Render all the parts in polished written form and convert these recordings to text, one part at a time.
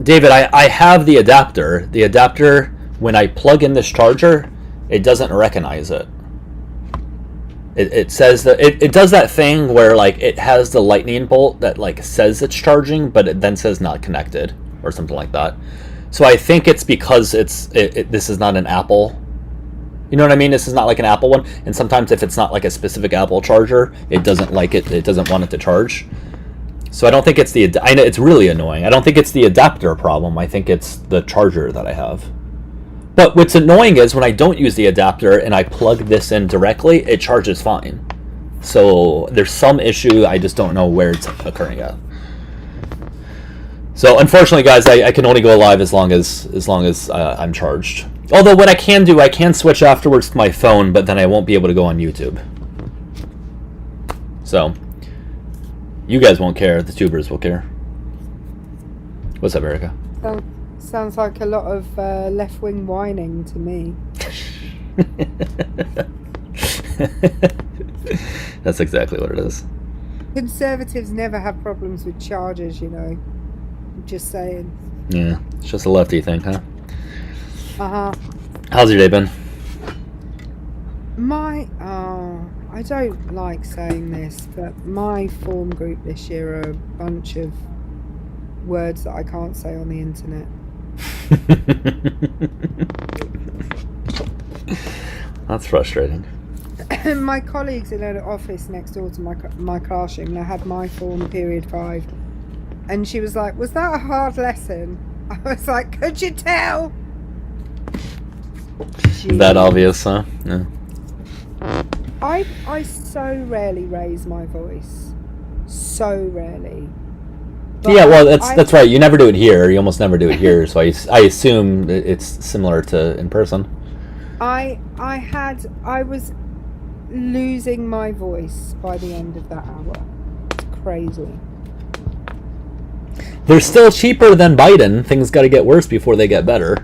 David, I have the adapter. The adapter, when I plug in this charger, it doesn't recognize it. It says that it does that thing where like it has the lightning bolt that like says it's charging, but it then says not connected or something like that. So I think it's because this is not an Apple. You know what I mean? This is not like an Apple one. And sometimes if it's not like a specific Apple charger, it doesn't like it. It doesn't want it to charge. So I don't think it's I know it's really annoying. I don't think it's the adapter problem. I think it's the charger that I have. But what's annoying is when I don't use the adapter and I plug this in directly, it charges fine. So there's some issue. I just don't know where it's occurring at. So unfortunately, guys, I can only go live as long as I'm charged. Although what I can do, I can switch afterwards to my phone, but then I won't be able to go on YouTube. So you guys won't care. The tubers will care. What's up, Erica? Sounds like a lot of left-wing whining to me. That's exactly what it is. Conservatives never have problems with chargers, you know. I'm just saying. Yeah, it's just a lefty thing, huh? Uh-huh. How's your day been? I don't like saying this, but my form group this year are a bunch of words that I can't say on the internet. That's frustrating. My colleagues in an office next door to my classroom, they had my form period 5, and she was like, "Was that a hard lesson?" I was like, "Could you tell?" Jeez. That obvious, huh? Yeah. I so rarely raise my voice, so rarely. But yeah, well, that's right. You never do it here. You almost never do it here. So I assume it's similar to in person. I was losing my voice by the end of that hour. It's crazy. They're still cheaper than Biden. Things got to get worse before they get better.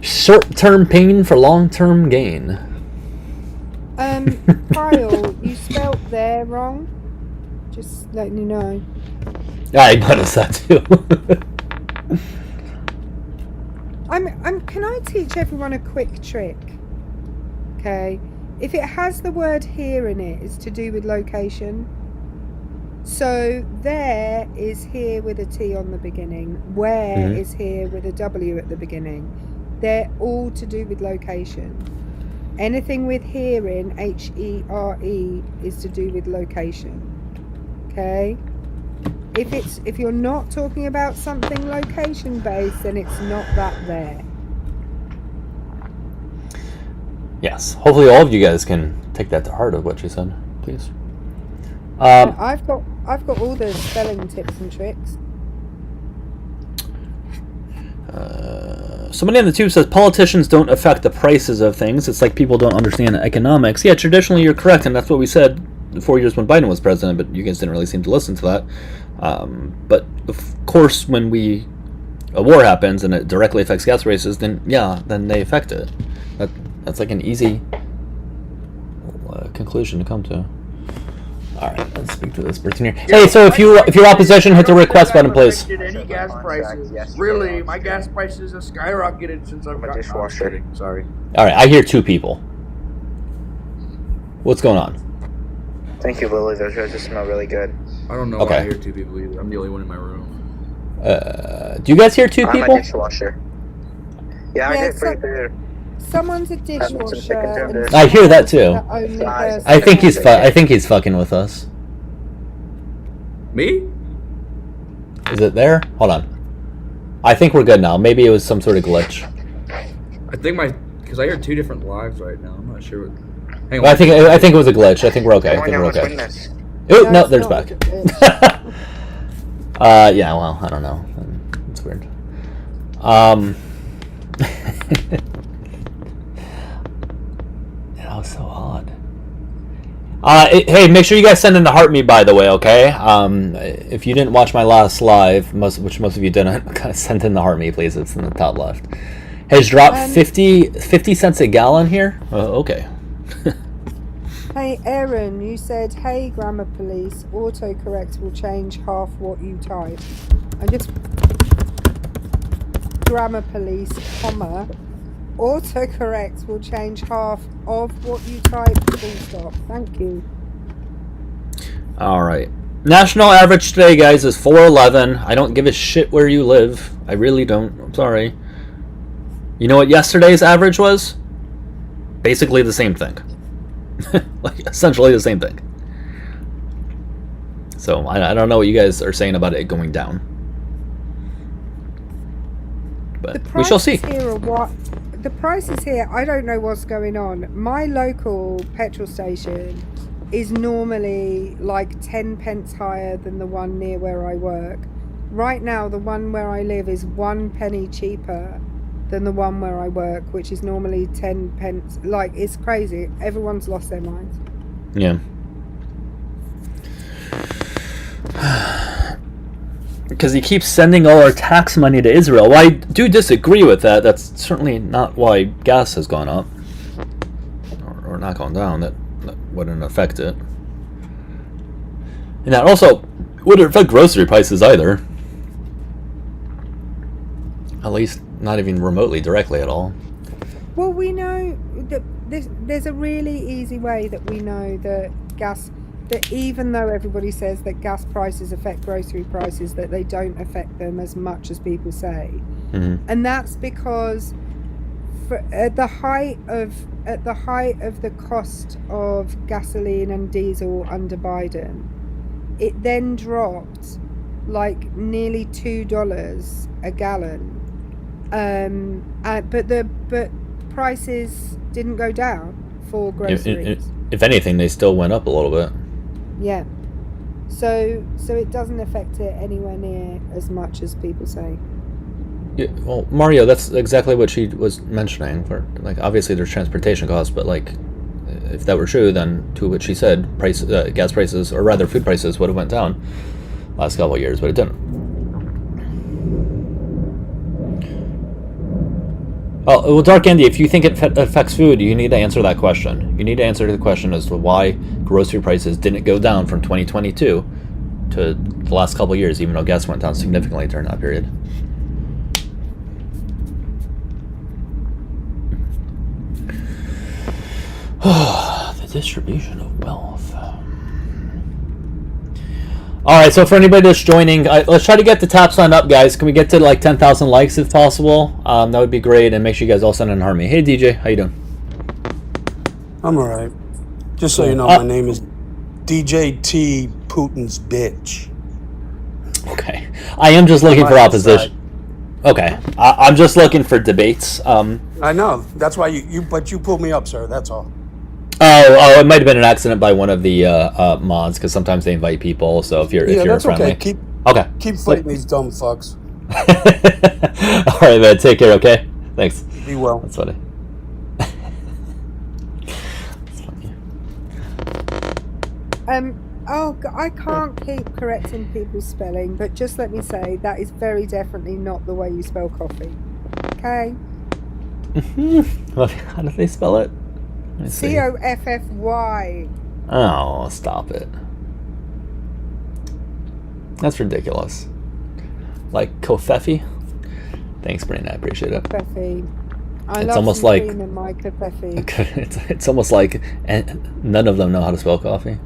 Short-term pain for long-term gain. Kyle, you spelt there wrong. Just letting you know. I noticed that too. Can I teach everyone a quick trick? Okay. If it has the word here in it, it's to do with location. So there is here with a T on the beginning. Where is here with a W at the beginning. They're all to do with location. Anything with here in, H-E-R-E, is to do with location. Okay? If you're not talking about something location based, then it's not that there. Yes. Hopefully all of you guys can take that to heart of what she said, please. I've got all the spelling tips and tricks. Somebody on the tube says politicians don't affect the prices of things. It's like people don't understand economics. Yeah, traditionally you're correct, and that's what we said 4 years when Biden was president, but you guys didn't really seem to listen to that. But of course, when a war happens and it directly affects gas prices, then they affect it. That's like an easy conclusion to come to. All right, let's speak to this person here. Hey, so if you're opposition, hit the request button, please. Any gas prices? Really, my gas prices have skyrocketed since I've got dishwasher. Sorry. All right, I hear 2 people. What's going on? Thank you, Lily. Those roses smell really good. I don't know why I hear 2 people either. I'm the only one in my room. Do you guys hear 2 people? I'm a dishwasher. Yeah, I did pretty good. Someone's a dishwasher. I hear that too. I think he's fucking with us. Me? Is it there? Hold on. I think we're good now. Maybe it was some sort of glitch. I think because I hear 2 different lives right now. I'm not sure what. Hang on. I think it was a glitch. I think we're okay. Oh no, there's back. Yeah. Well, I don't know. It's weird. That was so odd. Hey, make sure you guys send in the heart me, by the way, okay? If you didn't watch my last live, which most of you didn't, send in the heart me, please. It's in the top left. Has dropped 50 cents a gallon here? Okay. Hey, Aaron, you said, "Hey, grammar police, autocorrect will change half what you type." grammar police, comma, autocorrect will change half of what you type, full stop. Thank you. All right. National average today, guys, is 411. I don't give a shit where you live. I really don't. I'm sorry. You know what yesterday's average was? Basically the same thing. Like, essentially the same thing. So, I don't know what you guys are saying about it going down. But we shall see. The prices here, I don't know what's going on. My local petrol station is normally like 10 pence higher than the one near where I work. Right now, the one where I live is 1 penny cheaper than the one where I work, which is normally 10 pence. Like, it's crazy. Everyone's lost their minds. Yeah. Because he keeps sending all our tax money to Israel. Well, I do disagree with that. That's certainly not why gas has gone up. Or not gone down. That wouldn't affect it. And that also wouldn't affect grocery prices either. At least not even remotely directly at all. Well, we know that there's a really easy way that we know that even though everybody says that gas prices affect grocery prices, that they don't affect them as much as people say. Mm-hmm. And that's because at the height of the cost of gasoline and diesel under Biden, it then dropped like nearly $2 a gallon. But prices didn't go down for groceries. If anything, they still went up a little bit. Yeah. So it doesn't affect it anywhere near as much as people say. Yeah, well, Mario, that's exactly what she was mentioning. For like, obviously there's transportation costs, but like, if that were true, then to what she said, gas prices, or rather food prices, would have went down last couple of years, but it didn't. Oh, well, Dark Andy, if you think it affects food, you need to answer that question. You need to answer the question as to why grocery prices didn't go down from 2022 to the last couple of years, even though gas went down significantly during that period. The distribution of wealth. Alright, so for anybody that's joining, let's try to get the top sign up, guys. Can we get to like 10,000 likes if possible? That would be great, and make sure you guys all send in harmony. Hey DJ, how you doing? I'm alright. Just so you know, my name is DJ T. Putin's bitch. Okay. I am just looking for opposition. Okay. I'm just looking for debates. I know. That's why you pulled me up, sir. That's all. Oh, it might have been an accident by one of the mods, because sometimes they invite people. So if you're friendly, okay. Keep fighting these dumb fucks. All right, man. Take care. Okay. Thanks. Be well. That's funny. I can't keep correcting people's spelling, but just let me say that is very definitely not the way you spell coffee. Okay. Well, how do they spell it? Coffy. Oh, stop it. That's ridiculous. Like Kofefi? Thanks, Brina. I appreciate it. Kofefi. It's almost like in my Kofefi. it's almost like none of them know how to spell coffee.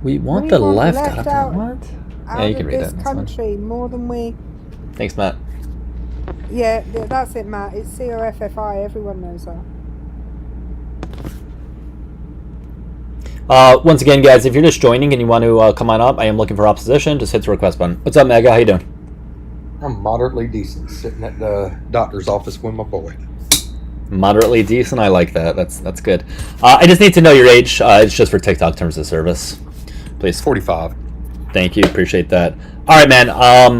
We want the left out of that. What? Yeah, you can read it. Country more than we. Thanks, Matt. Yeah, that's it, Matt. It's COFFI. Everyone knows that. Once again, guys, if you're just joining and you want to come on up, I am looking for opposition. Just hit the request button. What's up, MAGA? How you doing? I'm moderately decent, sitting at the doctor's office with my boy. Moderately decent? I like that. That's good. I just need to know your age. It's just for TikTok terms of service. Please. 45. Thank you. Appreciate that. All right, man.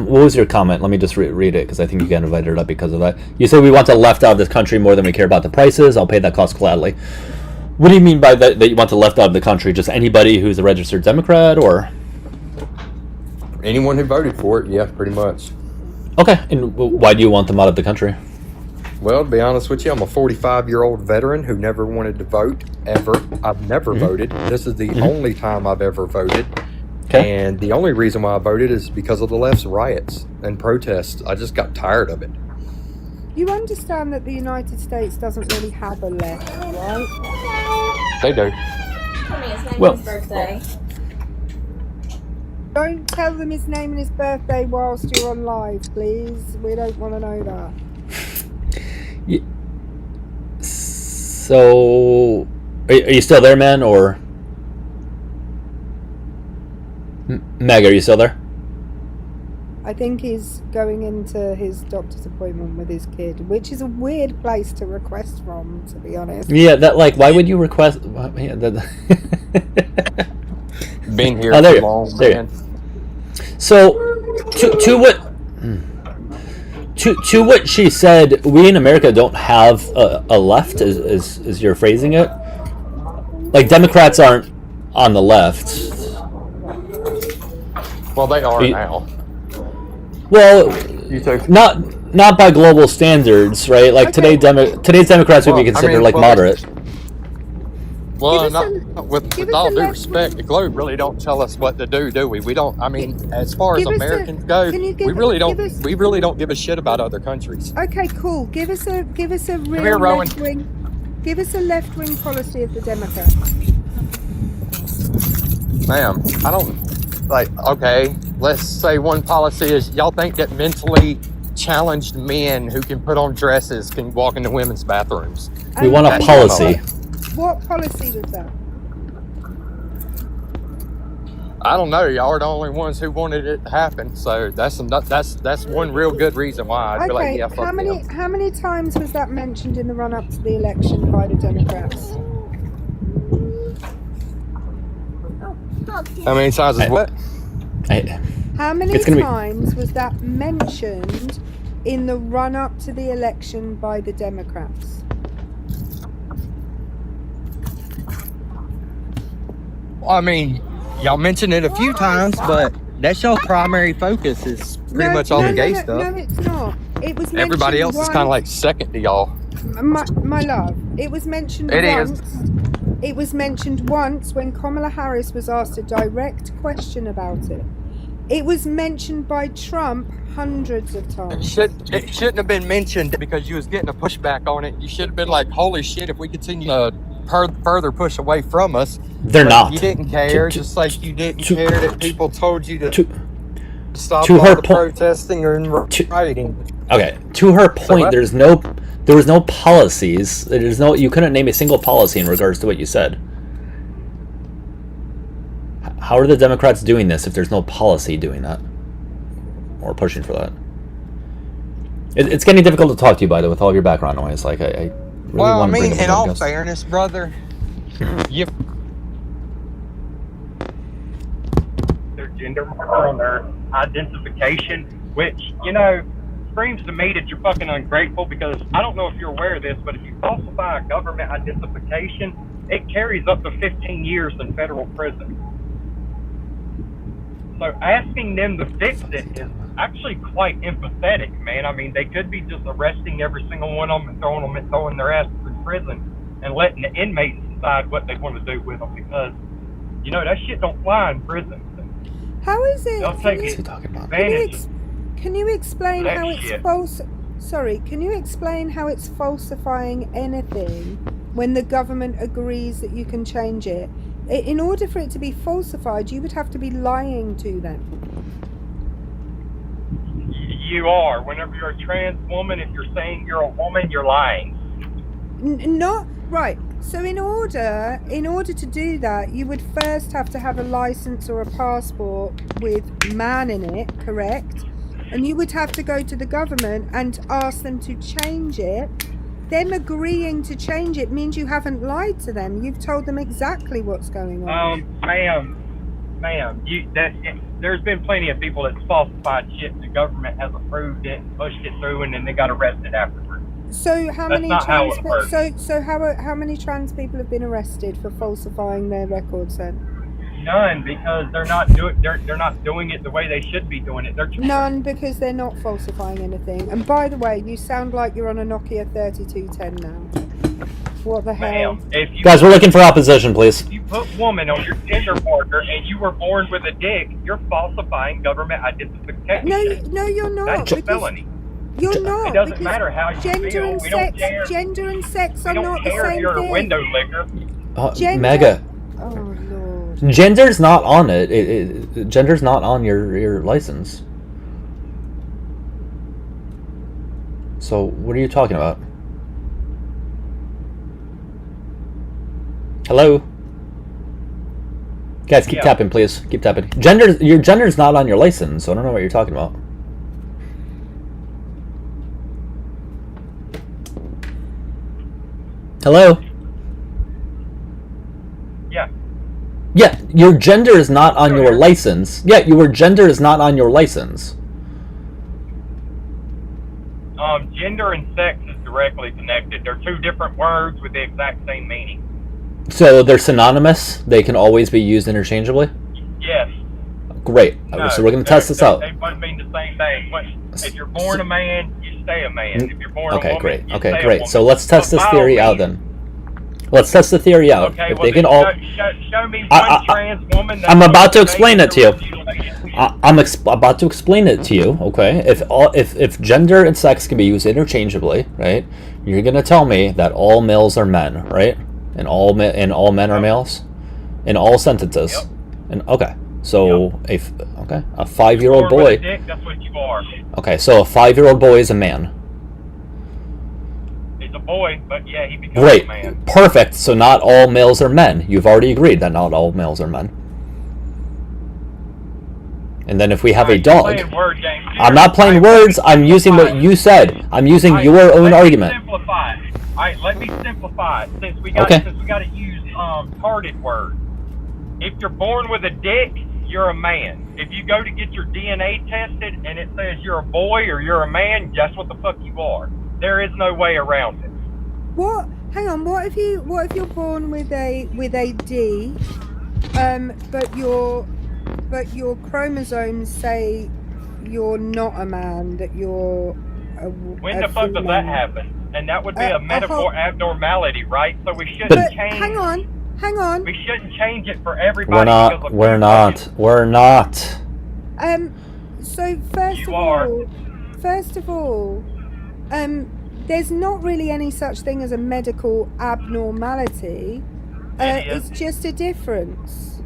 What was your comment? Let me just read it, because I think you got invited up because of that. You said we want the left out of this country more than we care about the prices. I'll pay that cost gladly. What do you mean by that you want the left out of the country? Just anybody who's a registered Democrat, or? Anyone who voted for it, yeah, pretty much. Okay. And why do you want them out of the country? Well, to be honest with you, I'm a 45-year-old veteran who never wanted to vote, ever. I've never voted. This is the only time I've ever voted. Okay. And the only reason why I voted is because of the left's riots and protests. I just got tired of it. You understand that the United States doesn't really have a left, right? They do. Well, his birthday. Don't tell them his name and his birthday whilst you're on live, please. We don't want to know that. So, are you still there, man, or Meg? Are you still there? I think he's going into his doctor's appointment with his kid, which is a weird place to request from, to be honest. Yeah, that like, why would you request? Yeah, Been here there too you- long, there you- man. So, to what she said, we in America don't have a left, as you're phrasing it. Like, Democrats aren't on the left. Well, they are You- now. Well, You take. not by global standards, right? Like Okay. today's Democrats would be Well, I considered mean, like well, moderate. Well, Give us with give us all a due left respect, the globe really don't tell us what to do we? We don't. I mean, as far as Give us a- Americans go, can you we give- really don't. give us- We really don't give a shit about other countries. Okay, cool. Give us a real here, Rowan. left wing. Give us a left wing policy of the Democrats. Ma'am, I don't like. Okay, let's say one policy is y'all think that mentally challenged men who can put on dresses can walk into women's bathrooms. We want a That's policy. What policy was that? I don't know. Y'all are the only ones who wanted it to happen. So that's one real good reason why I'd be like, Okay, yeah, fuck them. how many times was that mentioned in the run up to the election by the Democrats? How many times is what? How many It's gonna be- times was that mentioned in the run up to the election by the Democrats? I mean, y'all mentioned it a few times, but that's your primary focus is pretty much all the gay stuff. No, it's not. It was mentioned Everybody else is once- kind of like second to y'all. my love. It was mentioned It is. once. It was mentioned once when Kamala Harris was asked a direct question about it. It was mentioned by Trump hundreds of It times. shouldn't have been mentioned because you was getting a pushback on it. You should have been like, holy shit, if we continue to further push away from us. They're But not. You didn't care, To- just like you didn't to- care that people told you to To stop to all her the po- protesting or rioting. Okay, to her point, what? there was no policies. You couldn't name a single policy in regards to what you said. How are the Democrats doing this if there's no policy doing that or pushing for that? It's getting difficult to talk to you, by the way, with all of your background noise. Like, I really Well, I want to bring mean, up in all podcast. fairness, brother, you their gender marker on their identification, which, you know, screams to me that you're fucking ungrateful because I don't know if you're aware of this, but if you falsify a government identification, it carries up to 15 years in federal prison. So asking them to fix it is actually quite empathetic, man. I mean, they could be just arresting every single one of them and throwing their asses in prison and letting the inmates decide what they want to do with them because, you know, that shit don't fly in prison. How is it? They'll take What's he talking about? advantage. Can you explain That how it's shit. false? Sorry, can you explain how it's falsifying anything when the government agrees that you can change it? In order for it to be falsified, you would have to be lying to them. You are. Whenever you're a trans woman, if you're saying you're a woman, you're lying. Not right. So in order to do that, you would first have to have a license or a passport with man in it, correct? And you would have to go to the government and ask them to change it. Them agreeing to change it means you haven't lied to them. You've told them exactly what's going on. Ma'am, there's been plenty of people that's falsified shit. The government has approved it, pushed it through, and then they got arrested afterwards. So how That's many not how trans it works. so how many trans people have been arrested for falsifying their records then? None, because they're not doing it the way they should be doing it. None, because they're not falsifying anything. And by the way, you sound like you're on a Nokia 3210 now. What the hell? Ma'am, if you Guys, we're looking for opposition, please. if you put woman on your gender marker and you were born with a dick, you're falsifying government identification. No, you're not. That's a felony. You're not. It doesn't matter how you gender feel. and We sex, don't care. Gender and sex We are don't not the care if same you're thing. a window licker. MAGA. Oh Lord. Gender's not on it. Gender's not on your license. So what are you talking about? Hello? Guys, keep tapping, please. Keep tapping. Your gender's not on your license, so I don't know what you're talking about. Hello? Yeah. Yeah, your gender is not on your license. Yeah, your gender is not on your license. Gender and sex is directly connected. They're two different words with the exact same meaning. So they're synonymous? They can always be used interchangeably? Yes. Great. No, So we're going to test this out. They both mean the same thing. If you're born a man, you stay a man. If you're born a woman, great. you Okay, stay a great. woman. So let's test this theory out then. Let's test the theory out. Okay, If well, they can then all... show me one trans woman. I'm about to explain it to you. I'm about to explain it to you. Okay, if gender and sex can be used interchangeably, right? You're gonna tell me that all males are men, right? And all men are males, in all sentences. Yep. And okay, so a 5-year-old Born with a boy. dick, that's what you are. Okay, so a 5-year-old boy is a man. He's a boy, but yeah, he becomes Great, a man. perfect. So not all males are men. You've already agreed that not all males are men. And then if we have a dog, I'm not playing words. I'm using what you said. I'm using your own argument. Simplify it. All right, let me simplify it. Since we got to use carded words. If you're born with a dick, you're a man. If you go to get your DNA tested and it says you're a boy or you're a man, guess what the fuck you are. There is no way around it. What? Hang on. What if you're born with a D, but your chromosomes say you're not a man, that you're When the fuck does that happen? And that would be a medical abnormality, right? So we shouldn't change. Hang on. We shouldn't change it for everybody. We're not. So first of all, there's not really any such thing as a medical abnormality. It's just a difference.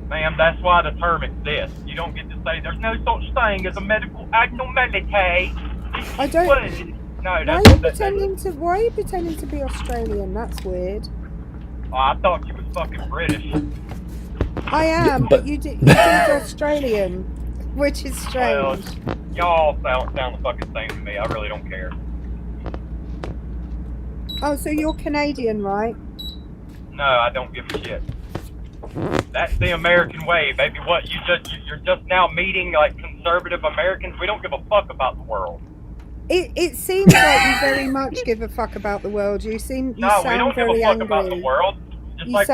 Ma'am, that's why the term exists. You don't get to say there's no such thing as a medical abnormality. I don't. No, why are you pretending to be Australian? That's weird. Oh, I thought you was fucking British. I am, but you did Australian, which is strange. Well, y'all sound the fucking same to me. I really don't care. Oh, so you're Canadian, right? No, I don't give a shit. That's the American way, baby. What you're just now meeting like conservative Americans. We don't give a fuck about the world. It seems like you very much give a fuck about the world. You sound we don't give a fuck angry. about the world. Just like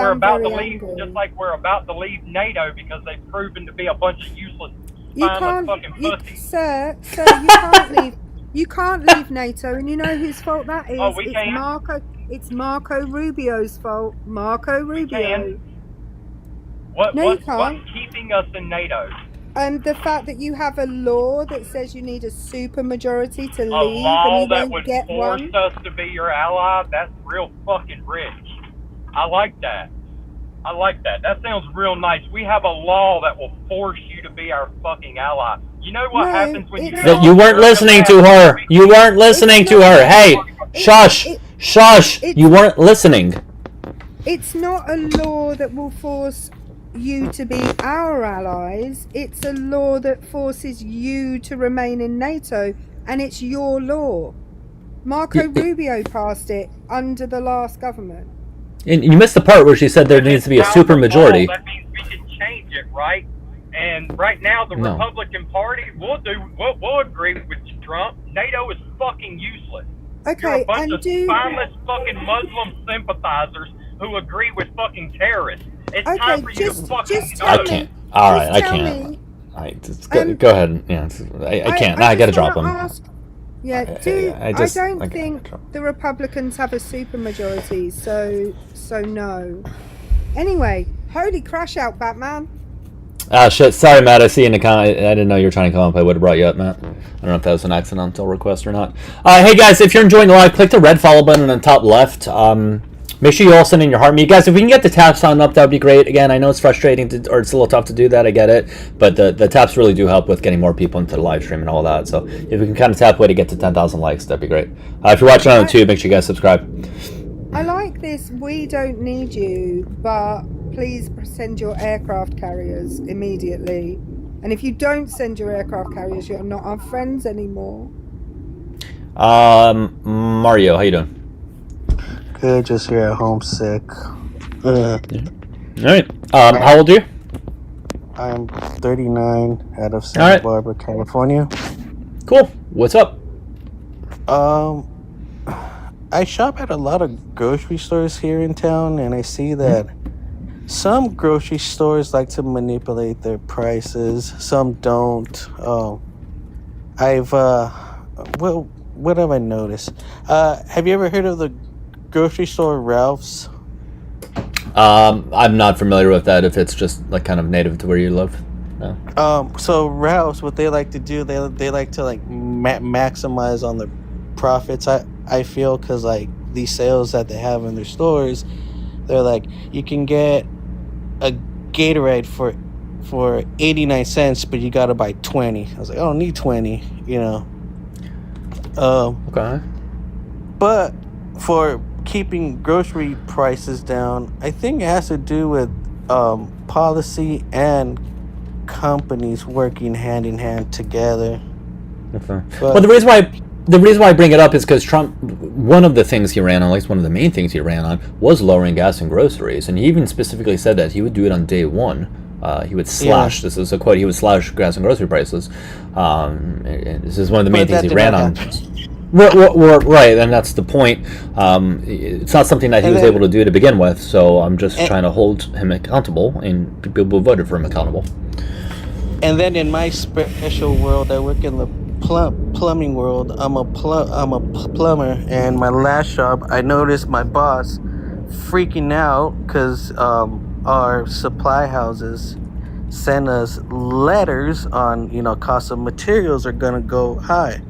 we're about to leave NATO because they've proven to be a bunch of useless, spineless fucking pussies. Sir, you can't leave. You can't leave NATO, and you know whose fault that is. Oh, we can't. It's Marco Rubio's fault. Marco Rubio. What's keeping us in NATO? The fact that you have a law that says you need a supermajority to leave, a law and you that don't would get force one. us to be your ally. That's real fucking rich. I like that. That sounds real nice. We have a law that will force you to be our fucking ally. You know what happens when you weren't listening to her. You weren't listening to her. Hey, shush. You weren't listening. It's not a law that will force you to be our allies. It's a law that forces you to remain in NATO, and it's your law. Marco Rubio passed it under the last government. And you missed the part where she said there needs to be a supermajority. That means we can change it, right? And right now, the Republican Party will agree with Trump. NATO is fucking useless. Okay, you're a bunch of spineless fucking Muslim sympathizers who agree with fucking terrorists. It's time for you to fucking go. I can't. All right, I can't. All right, go ahead. Yeah, I can't. Now I gotta drop them. I don't think the Republicans have a supermajority, so no. Anyway, holy crash out, Batman. Ah, shit. Sorry, Matt. I see in the comment. I didn't know you were trying to come up. I would have brought you up, Matt. I don't know if that was an accidental request or not. Hey, guys, if you're enjoying the live, click the red follow button on the top left. Make sure you all send in your heart meat. Guys, if we can get the taps on up, that would be great. Again, I know it's frustrating, or it's a little tough to do that. I get it. But the taps really do help with getting more people into the live stream and all that. So if we can kind of tap way to get to 10,000 likes, that'd be great. If you're watching on the tube, make sure you guys subscribe. I like this. We don't need you, but please send your aircraft carriers immediately. And if you don't send your aircraft carriers, you're not our friends anymore. Mario, how you doing? Good, just here at home sick. All right. How old are you? I'm 39, out of Santa Barbara, California. Cool. What's up? I shop at a lot of grocery stores here in town, and I see that some grocery stores like to manipulate their prices. Some don't. What have I noticed? Have you ever heard of the grocery store Ralph's? I'm not familiar with that. If it's just like kind of native to where you live. No. So Ralph's, what they like to do, they like to like maximize on the profits. I feel, because like these sales that they have in their stores, they're like, you can get a Gatorade for 89 cents, but you gotta buy 20. I was like, I don't need 20, you know. Okay. But for keeping grocery prices down, I think it has to do with policy and companies working hand in hand together. Okay. Well, the reason why I bring it up is because Trump, one of the things he ran on, at least one of the main things he ran on, was lowering gas and groceries, and he even specifically said that he would do it on day one. He would slash. This is a quote. He would slash gas and grocery prices. And this is one of the main things he ran on. Right, and that's the point. It's not something that he was able to do to begin with, so I'm just trying to hold him accountable, and people who voted for him accountable. And then in my special world, I work in the plumbing world. I'm a plumber, and my last job, I noticed my boss freaking out because our supply houses send us letters on, cost of materials are gonna go high.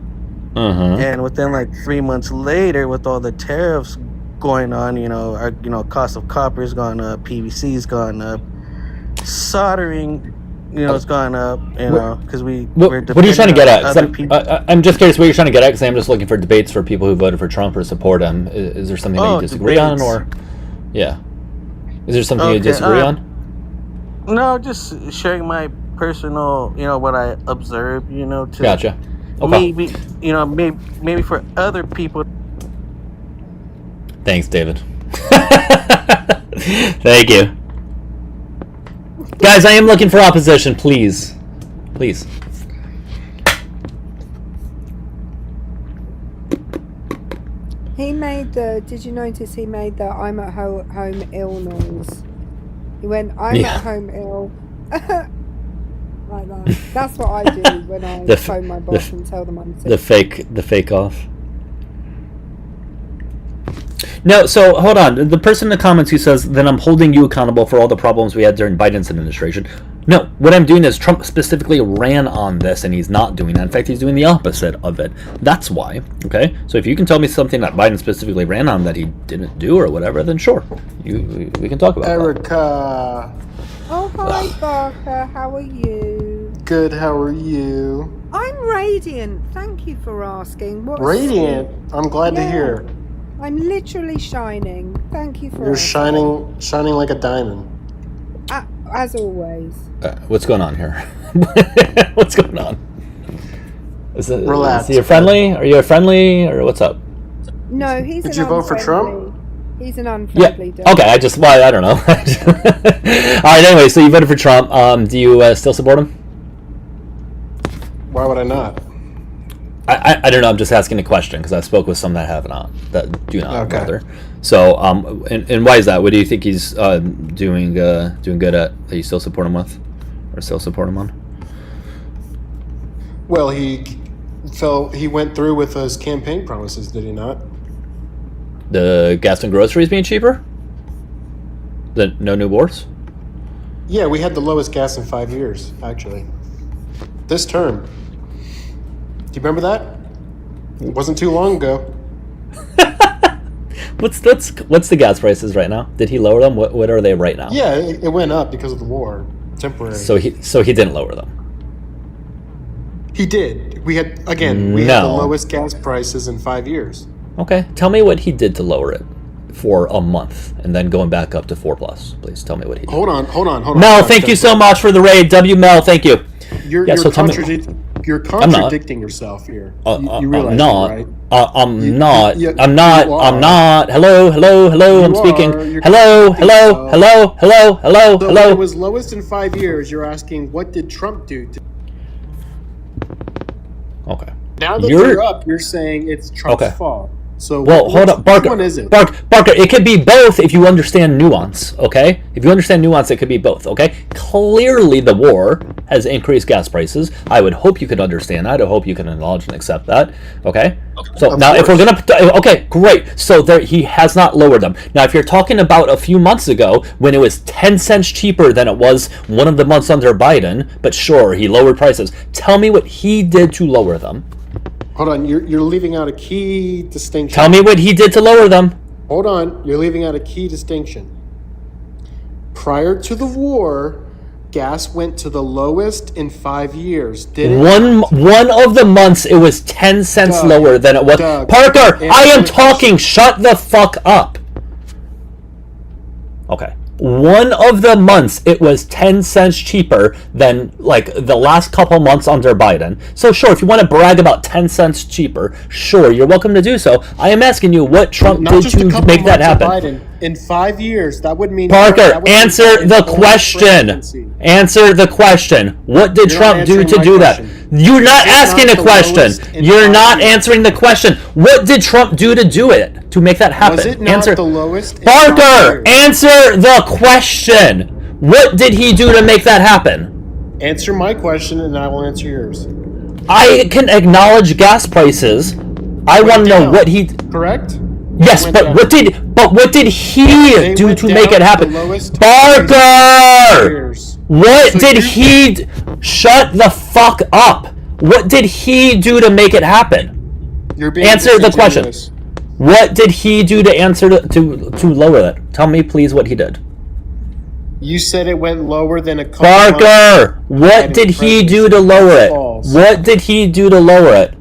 And within like 3 months later, with all the tariffs going on, our cost of copper's gone up, PVC's gone up, soldering, it's gone up, because we're what are you trying to get at? I'm just curious what you're trying to get at, because I'm just looking for debates for people who voted for Trump or support him. Is there something that you disagree on, or is there something you disagree on? No, just sharing my personal, what I observe, to Gotcha. Okay. Maybe for other people. Thanks, David. Thank you. Guys, I am looking for opposition, please. Please. He made did you notice he made the I'm at home ill noise? He went, I'm at home ill. Like that. That's what I do when I phone my boss and tell them I'm sick. The fake off. No, so hold on. The person in the comments who says, then I'm holding you accountable for all the problems we had during Biden's administration. No, what I'm doing is Trump specifically ran on this, and he's not doing that. In fact, he's doing the opposite of it. That's why. Okay? So if you can tell me something that Biden specifically ran on that he didn't do or whatever, then sure. We can talk about Erica. Oh, hi, Barker. How are you? Good, how are you? I'm radiant. Thank you for asking. Radiant? I'm glad to hear. I'm literally shining. Thank you for You're asking. shining like a diamond. As always. What's going on here? What's going on? Relax. Is he a friendly? Are you a friendly, or what's up? No, he's Did you vote for Trump? He's an unfriendly dude. Okay, I don't know. All right, anyway, so you voted for Trump. Do you still support him? Why would I not? I don't know. I'm just asking a question because I spoke with some that have not, that do not, rather. So, and why is that? What do you think he's doing good at that you still support him with, or still support him on? Well, he went through with his campaign promises, did he not? The gas and groceries being cheaper? No new wars? Yeah, we had the lowest gas in 5 years, actually. This term. Do you remember that? It wasn't too long ago. What's the gas prices right now? Did he lower them? What are they right now? Yeah, it went up because of the war. Temporary. So he didn't lower them. He did. We had the lowest gas prices in 5 years. Okay, tell me what he did to lower it for a month, and then going back up to 4+. Please tell me what he did. Hold on. Mel, thank you so much for the raid. W Mel, thank you. You're contradicting yourself here. You realize that, right? I'm not. Hello. I'm speaking. Hello. So it was lowest in 5 years. You're asking, what did Trump do? Okay. Now that you're up, you're saying it's Trump's fault. So hold up, Barker. Which one is it? Barker, it could be both if you understand nuance, okay? If you understand nuance, it could be both, okay? Clearly the war has increased gas prices. I would hope you could understand that. I hope you can acknowledge and accept that, okay? So now if we're going to... Okay, great. So he has not lowered them. Now, if you're talking about a few months ago when it was 10 cents cheaper than it was one of the months under Biden, but sure, he lowered prices. Tell me what he did to lower them. Hold on, you're leaving out a key distinction. Tell me what he did to lower them. Hold on, you're leaving out a key distinction. Prior to the war, gas went to the lowest in 5 years. Did it? One of the months it was 10 cents lower than it was. Parker, I am talking. Shut the fuck up. Okay. One of the months it was 10 cents cheaper than like the last couple months under Biden. So sure, if you want to brag about 10 cents cheaper, sure, you're welcome to do so. I am asking you what Trump did to make that happen. Biden. In 5 years, that would mean... Parker, answer the question. Answer the question. What did Trump do to do that? You're not asking a question. You're not answering the question. What did Trump do to do it? To make that happen? Was it not the lowest? Parker, answer the question. What did he do to make that happen? Answer my question and I will answer yours. I can acknowledge gas prices. I want to know what he... Correct? Yes, but what did he do to make it happen? Barker! What did he... Shut the fuck up. What did he do to make it happen? Answer the question. What did he do to to lower it? Tell me, please, what he did. You said it went lower than a couple Barker! What did he do to lower it? What did he do to lower it?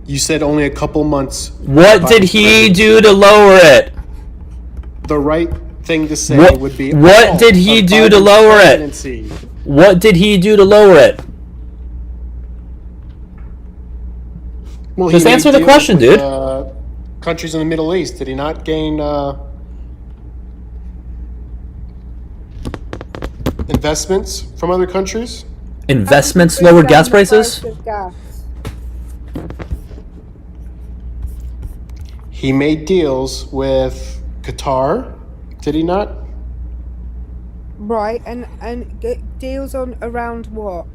You said only a couple months. What did he do to lower it? The right thing to say would be... What did he do to lower it? What did he do to lower it? Well, just answer the question, dude. Countries in the Middle East, did he not gain investments from other countries? Investments lowered gas prices? He made deals with Qatar, did he not? Right, and deals on around what?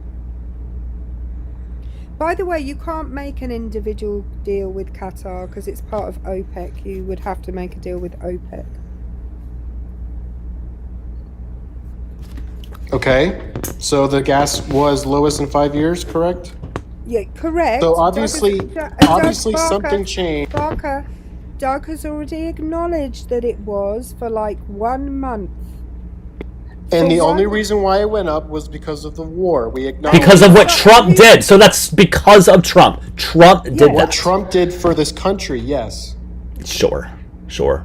By the way, you can't make an individual deal with Qatar because it's part of OPEC. You would have to make a deal with OPEC. Okay, so the gas was lowest in 5 years, correct? Yeah, correct. So obviously something changed. Barker, Doug has already acknowledged that it was for like 1 month. And the only reason why it went up was because of the war. We acknowledge because of what Trump did. So that's because of Trump. Trump did that. What Trump did for this country, yes. Sure,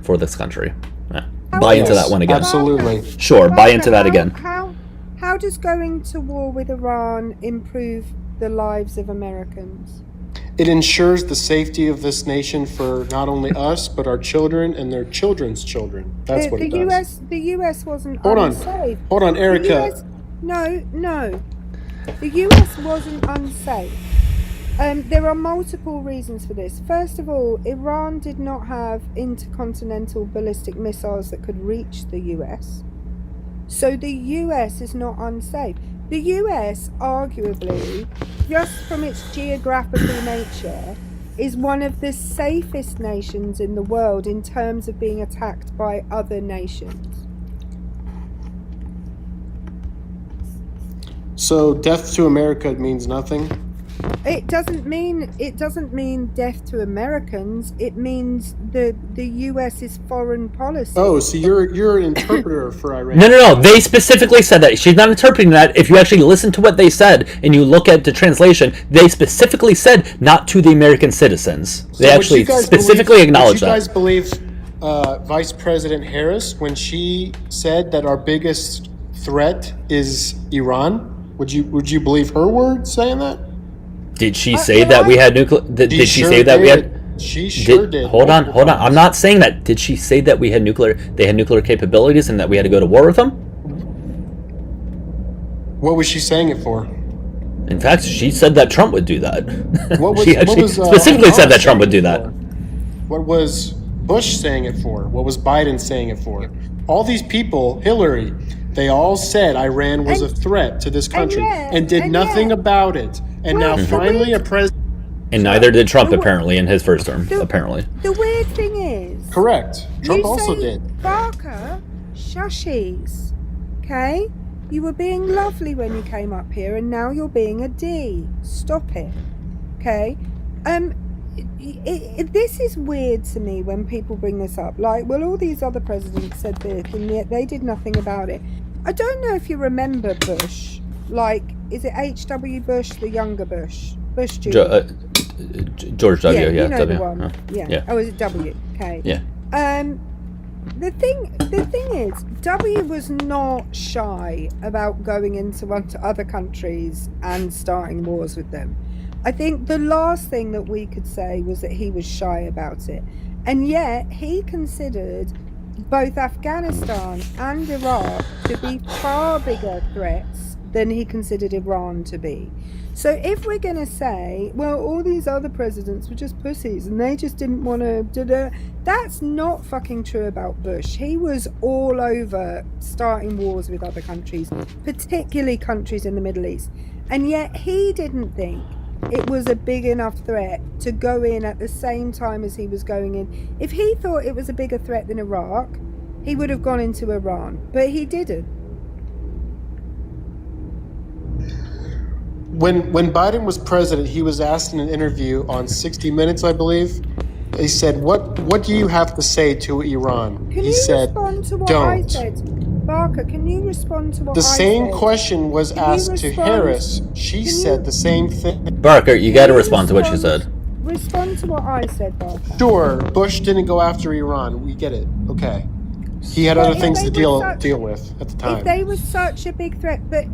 for this country. Yeah. Buy into that one again. Absolutely. Sure, buy into that again. How does going to war with Iran improve the lives of Americans? It ensures the safety of this nation for not only us, but our children and their children's children. That's what it does. The US wasn't unsafe. Hold on, Erica. No. The US wasn't unsafe. There are multiple reasons for this. First of all, Iran did not have intercontinental ballistic missiles that could reach the US. So the US is not unsafe. The US, arguably, just from its geographical nature, is one of the safest nations in the world in terms of being attacked by other nations. So death to America means nothing? It doesn't mean death to Americans. It means the US's foreign policy. Oh, so you're an interpreter for Iran. No. They specifically said that. She's not interpreting that. If you actually listen to what they said and you look at the translation, they specifically said not to the American citizens. So they actually specifically acknowledged that. Would you guys believe Vice President Harris when she said that our biggest threat is Iran? Would you believe her word saying that? Did she say that we had nuclear? Did she say that we had? She sure did. Hold on. I'm not saying that. Did she say that we had nuclear? They had nuclear capabilities, and that we had to go to war with them? What was she saying it for? In fact, she said that Trump would do that. She specifically said that Trump would do that. What was Bush saying it for? What was Biden saying it for? All these people, Hillary, they all said Iran was a threat to this country and did nothing about it. And now finally a president... And neither did Trump, apparently, in his first term, apparently. The weird thing is... Correct. Trump also did. Barker, shushies. Okay? You were being lovely when you came up here, and now you're being a D. Stop it. Okay? This is weird to me when people bring this up. Like, well, all these other presidents said this, and yet they did nothing about it. I don't know if you remember Bush. Like, is it H.W. Bush, the younger Bush? Bush Jr.? George W. Yeah, you know W. the one. Yeah. Oh, is it W? Okay. Yeah. The thing is, W was not shy about going into other countries and starting wars with them. I think the last thing that we could say was that he was shy about it. And yet, he considered both Afghanistan and Iraq to be far bigger threats than he considered Iran to be. So if we're going to say, well, all these other presidents were just pussies and they just didn't want to... That's not fucking true about Bush. He was all over starting wars with other countries, particularly countries in the Middle East. And yet he didn't think it was a big enough threat to go in at the same time as he was going in. If he thought it was a bigger threat than Iraq, he would have gone into Iran. But he didn't. When Biden was president, he was asked in an interview on 60 Minutes, I believe. He said, "What do you have to say to Iran?" Can he you said, respond to what "Don't." I said? Barker, can you respond to what I said? The same question was asked to Harris. She said the same thing. Barker, you got to respond to what she said. Respond to what I said, Barker. Sure, Bush didn't go after Iran. We get it. Okay. He had other things to deal with at the time. If they were such a big threat, but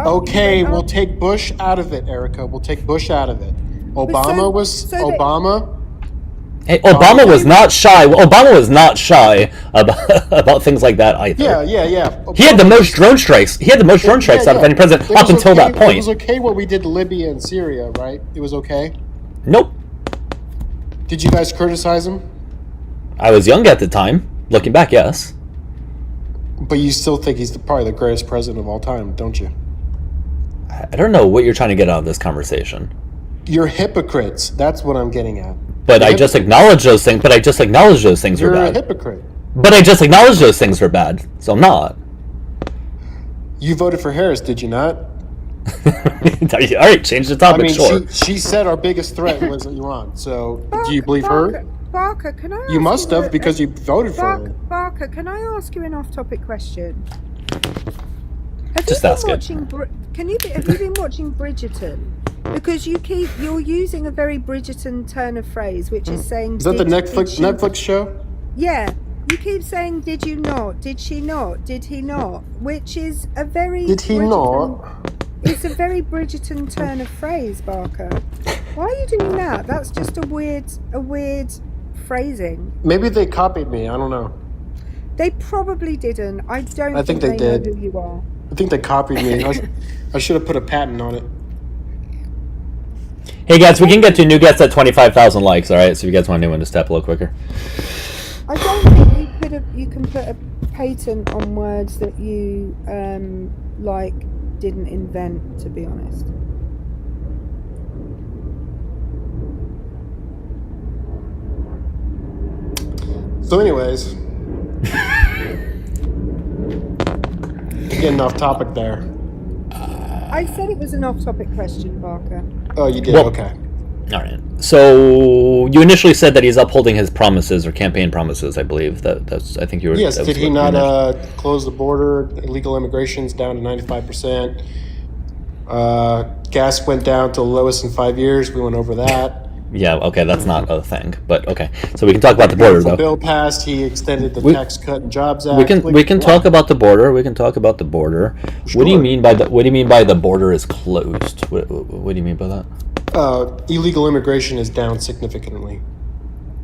okay, we'll take Bush out of it, Erica. We'll take Bush out of it. Obama was not shy. Obama was not shy about things like that either. Yeah. He had the most drone strikes. He had the most drone strikes out of any president up until that point. It was okay what we did to Libya and Syria, right? It was okay? Nope. Did you guys criticize him? I was young at the time. Looking back, yes. But you still think he's probably the greatest president of all time, don't you? I don't know what you're trying to get out of this conversation. You're hypocrites. That's what I'm getting at. But I just acknowledge those things. But I just acknowledge those things were bad. You're a hypocrite. But I just acknowledge those things were bad. So I'm not. You voted for Harris, did you not? All right, change the topic. I mean, sure. She said our biggest threat was Iran. So do you believe her? Barker, can I ask you must have because you voted for her. Barker, can I ask you an off-topic question? Just ask it. Have you been watching Bridgerton? Because you're using a very Bridgerton turn of phrase, which is saying... Is that the Netflix show? Yeah. You keep saying, did you not? Did she not? Did he not? Which is a very... Did he not? It's a very Bridgerton turn of phrase, Barker. Why are you doing that? That's just a weird phrasing. Maybe they copied me. I don't know. They probably didn't. I think they did. Know who you are. I think they copied me. I should have put a patent on it. Hey guys, we can get to new guests at 25,000 likes. All right, so if you guys want a new one, just tap a little quicker. I don't think you can put a patent on words that you didn't invent. To be honest. So, anyways, getting off topic there. I said it was an off-topic question, Barker. Oh, you did? Well, okay. All right. So you initially said that he's upholding his promises or campaign promises, I believe. That's. I think you were. Yes. Did he not close the border? Illegal immigration's down to 95%. Gas went down to the lowest in 5 years. We went over that. Yeah. Okay. That's not a thing. But okay. So we can talk about the border, though. The bill passed. He extended the Tax Cut and Jobs Act. We can talk about the border. We can talk about the border. Sure. What do you mean by the border is closed? What do you mean by that? Illegal immigration is down significantly.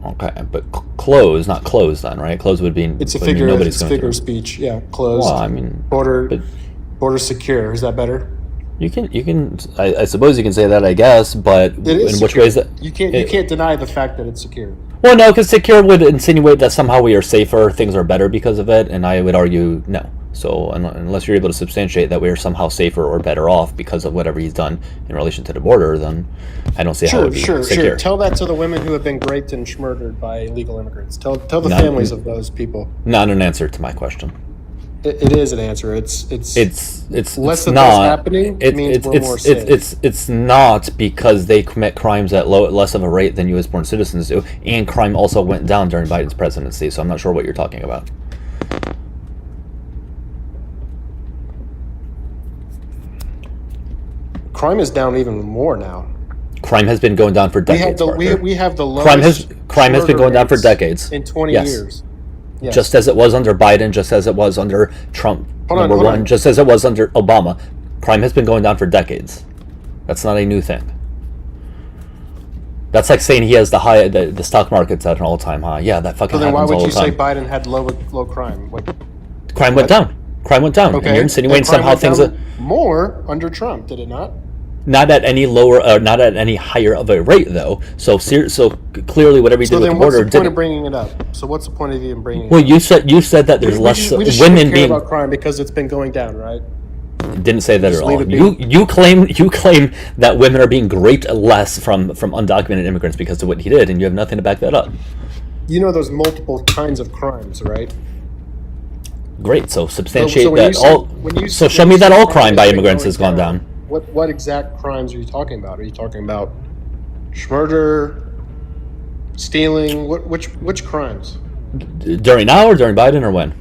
Okay, but closed, not closed then, right? Closed would be. It's a figure. It's figure of speech. Yeah, closed. Well, I mean, border secure. Is that better? You can. I suppose you can say that. I guess, but in which ways that you can't deny the fact that it's secure. Well, no, because secure would insinuate that somehow we are safer, things are better because of it, and I would argue no. So unless you're able to substantiate that we are somehow safer or better off because of whatever he's done in relation to the border, then I don't see how it would be secure. Tell that to the women who have been raped and murdered by illegal immigrants. Tell the families of those people. Not an answer to my question. It is an answer. It's less of not this happening. It means we're more safe. It's not because they commit crimes at less of a rate than U.S.-born citizens do, and crime also went down during Biden's presidency. So I'm not sure what you're talking about. Crime is down even more now. Crime has been going down for decades. We have the lowest. Crime has been going down for decades. In 20 years. Yes. Just as it was under Biden, just as it was under Trump, number one, just as it was under Obama. Crime has been going down for decades. That's not a new thing. That's like saying he has the stock market's at an all-time high. Yeah, that fucking happens all the time. So then why would you say Biden had low crime? Crime went down. Crime went down. Okay. And you're insinuating somehow things more under Trump, did it not? Not at any lower, not at any higher of a rate, though. So clearly, whatever he did with the border, what's the point of bringing it up? So what's the point of even bringing it up? Well, you said that there's less women being about crime because it's been going down, right? Didn't say that at all. You claim that women are being raped less from undocumented immigrants because of what he did, and you have nothing to back that up. You know, there's multiple kinds of crimes, right? Great. So substantiate that all. So show me that all crime by immigrants has gone down. What exact crimes are you talking about? Are you talking about murder, stealing? Which crimes? During now or during Biden or when?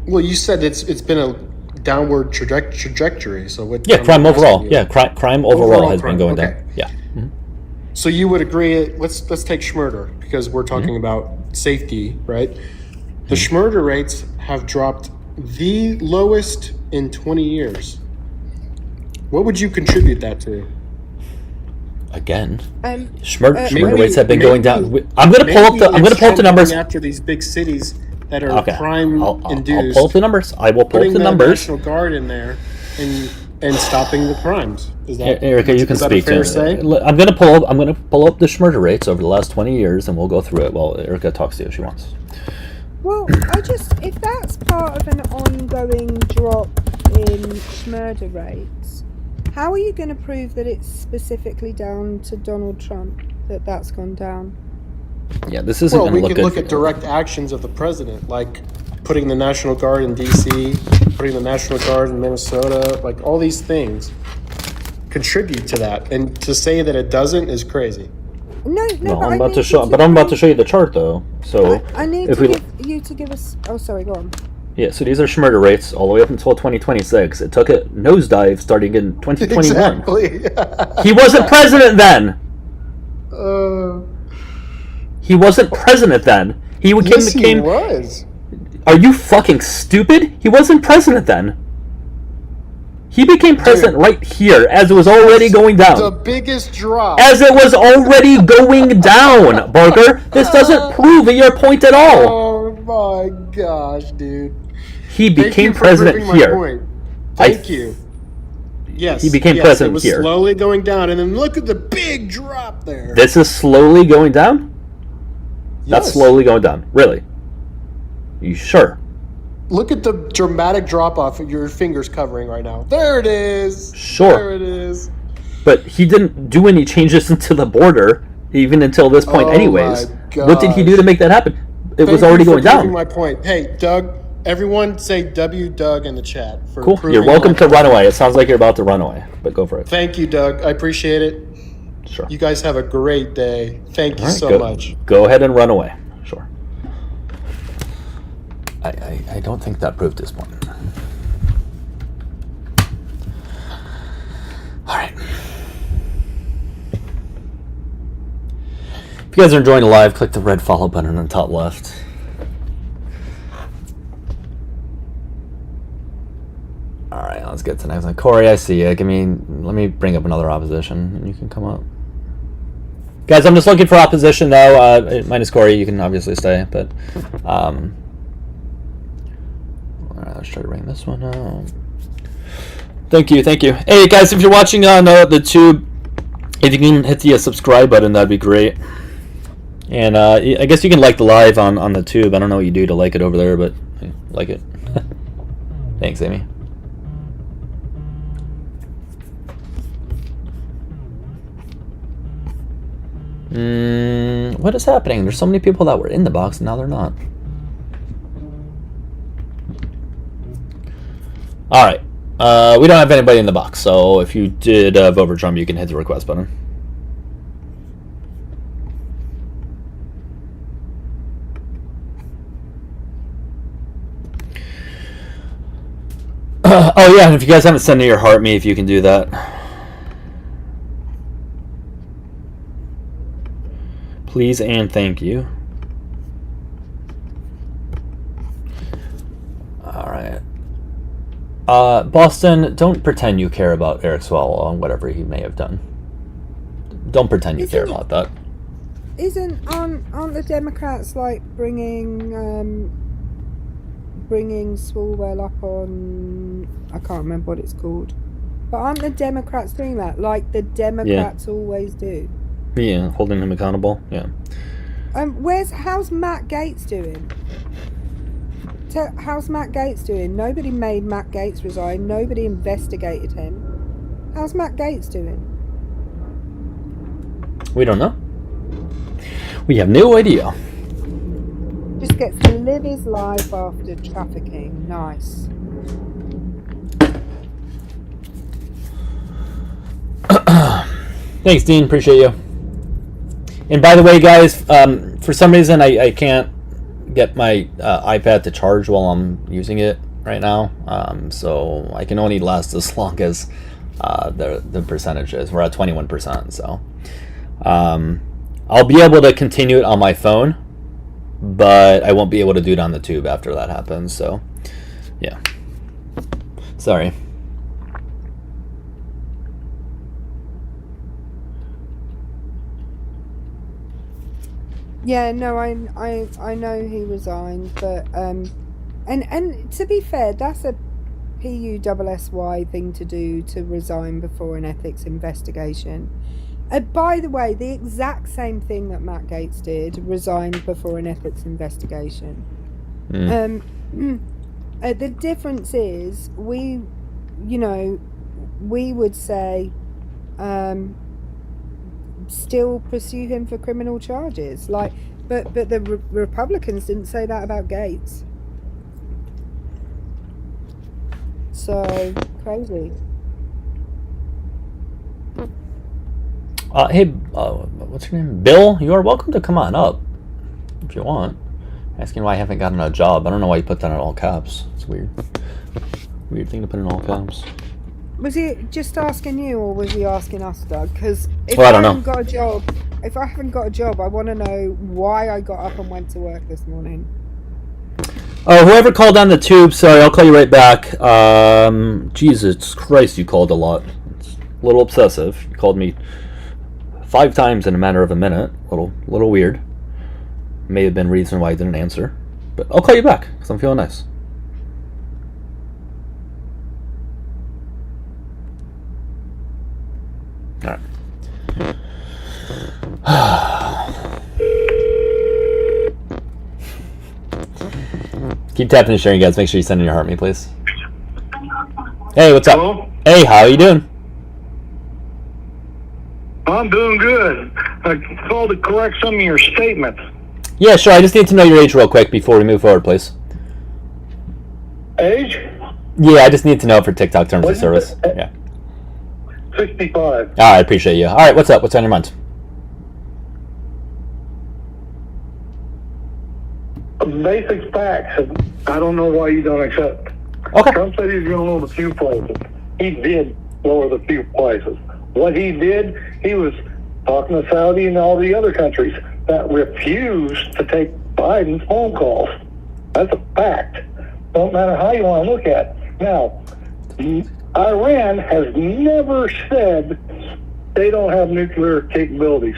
Well, you said it's been a downward trajectory. So what? Yeah, crime overall. Yeah, crime overall has been going down. Yeah. Mm-hmm. So you would agree? Let's take schmurder because we're talking about safety, right? The schmurder rates have dropped the lowest in 20 years. What would you contribute that to? Again, schmurder rates have been going down. I'm going to pull up the numbers after these big cities that are crime induced. I'll pull up the numbers. I will pull up the numbers. National Guard in there and stopping the crimes. Is that Erica? You can speak to it. I'm going to pull up the schmurder rates over the last 20 years, and we'll go through it while Erica talks to you if she wants. Well, if that's part of an ongoing drop in schmurder rates, how are you going to prove that it's specifically down to Donald Trump, that's gone down? Yeah, this isn't going to look good. We could look at direct actions of the president, like putting the National Guard in D.C., putting the National Guard in Minnesota, like all these things contribute to that. And to say that it doesn't is crazy. No, I'm about to show you the chart, though. So I need you to give us. Oh, sorry, go on. Yeah, so these are schmurder rates all the way up until 2026. It took a nosedive starting in 2021. Exactly. He wasn't president then. He wasn't president then. He was. Are you fucking stupid? He wasn't president then. He became president right here, as it was already going down. The biggest drop. As it was already going down, Barker. This doesn't prove your point at all. Oh my gosh, dude. He became president here. Thank you. Yes. He became president here. It was slowly going down, and then look at the big drop there. This is slowly going down? Yes. That's slowly going down. Really? You sure? Look at the dramatic drop off of your fingers covering right now. There it is. Sure. There it is. But he didn't do any changes into the border, even until this point anyways. What did he do to make that happen? it was already going down. My point. Hey, Doug. Everyone say W Doug in the chat. For cool. You're welcome to run away. It sounds like you're about to run away, but go for it. Thank you, Doug. I appreciate it. Sure. You guys have a great day. Thank you so much. Go ahead and run away. Sure. I don't think that proved his point. All right. If you guys are enjoying the live, click the red follow button on the top left. All right, let's get to the next one. Corey, I see you. Let me bring up another opposition, and you can come up. Guys, I'm just looking for opposition, though. Minus Corey, you can obviously stay, but... all right, let's try to bring this one up. Thank you. Hey, guys, if you're watching on the tube, if you can hit the subscribe button, that'd be great. And I guess you can like the live on the tube. I don't know what you do to like it over there, but like it. Thanks, Amy. What is happening? There's so many people that were in the box and now they're not. Alright. We don't have anybody in the box, so if you did vote for Trump, you can hit the request button. Oh yeah, and if you guys haven't sent me your heart me, if you can do that. Please and thank you. Alright. Boston, don't pretend you care about Eric Swalwell and whatever he may have done. Don't pretend you care about that. Aren't the Democrats like bringing Swalwell up on, I can't remember what it's called, but aren't the Democrats doing that like the Democrats always do? Yeah, holding him accountable. Yeah. How's Matt Gaetz doing? How's Matt Gaetz doing? Nobody made Matt Gaetz resign. Nobody investigated him. How's Matt Gaetz doing? We don't know. We have no idea. Just gets to live his life after trafficking. Nice. Thanks, Dean. Appreciate you. And by the way, guys, for some reason I can't get my iPad to charge while I'm using it right now. So I can only last as long as the percentage is. We're at 21%. So I'll be able to continue it on my phone, but I won't be able to do it on the tube after that happens. So yeah. Sorry. Yeah, no, I know he resigned, but and to be fair, that's a PUSSY thing to do, to resign before an ethics investigation. By the way, the exact same thing that Matt Gaetz did, resigned before an ethics investigation. The difference is we would say still pursue him for criminal charges, but the Republicans didn't say that about Gaetz. So crazy. Hey, what's your name? Bill, you are welcome to come on up if you want. Asking why I haven't gotten a job. I don't know why you put that in all caps. It's weird. Weird thing to put in all caps. Was he just asking you, or was he asking us, Doug? Because if I I don't haven't know. got a job, I want to know why I got up and went to work this morning. Oh, whoever called on the tube, sorry, I'll call you right back. Jesus Christ, you called a lot. It's a little obsessive. You called me 5 times in a matter of a minute. Little weird. May have been reason why I didn't answer. But I'll call you back, because I'm feeling nice. Alright. Keep tapping and sharing, guys. Make sure you send in your heart me, please. Hey, what's up? Hello? Hey, how are you doing? I'm doing good. I called to correct some of your statements. Yeah, sure. I just need to know your age real quick before we move forward, please. Age? Yeah, I just need to know for TikTok terms What of is service. it? Yeah. 65. I appreciate you. All right, what's up? What's on your mind? Basic facts. I don't know why you don't accept. Okay. Trump said he was going to lower the fuel prices. He did lower the fuel prices. What he did, he was talking to Saudi and all the other countries that refused to take Biden's phone calls. That's a fact. Don't matter how you want to look at it. Now, Iran has never said they don't have nuclear capabilities.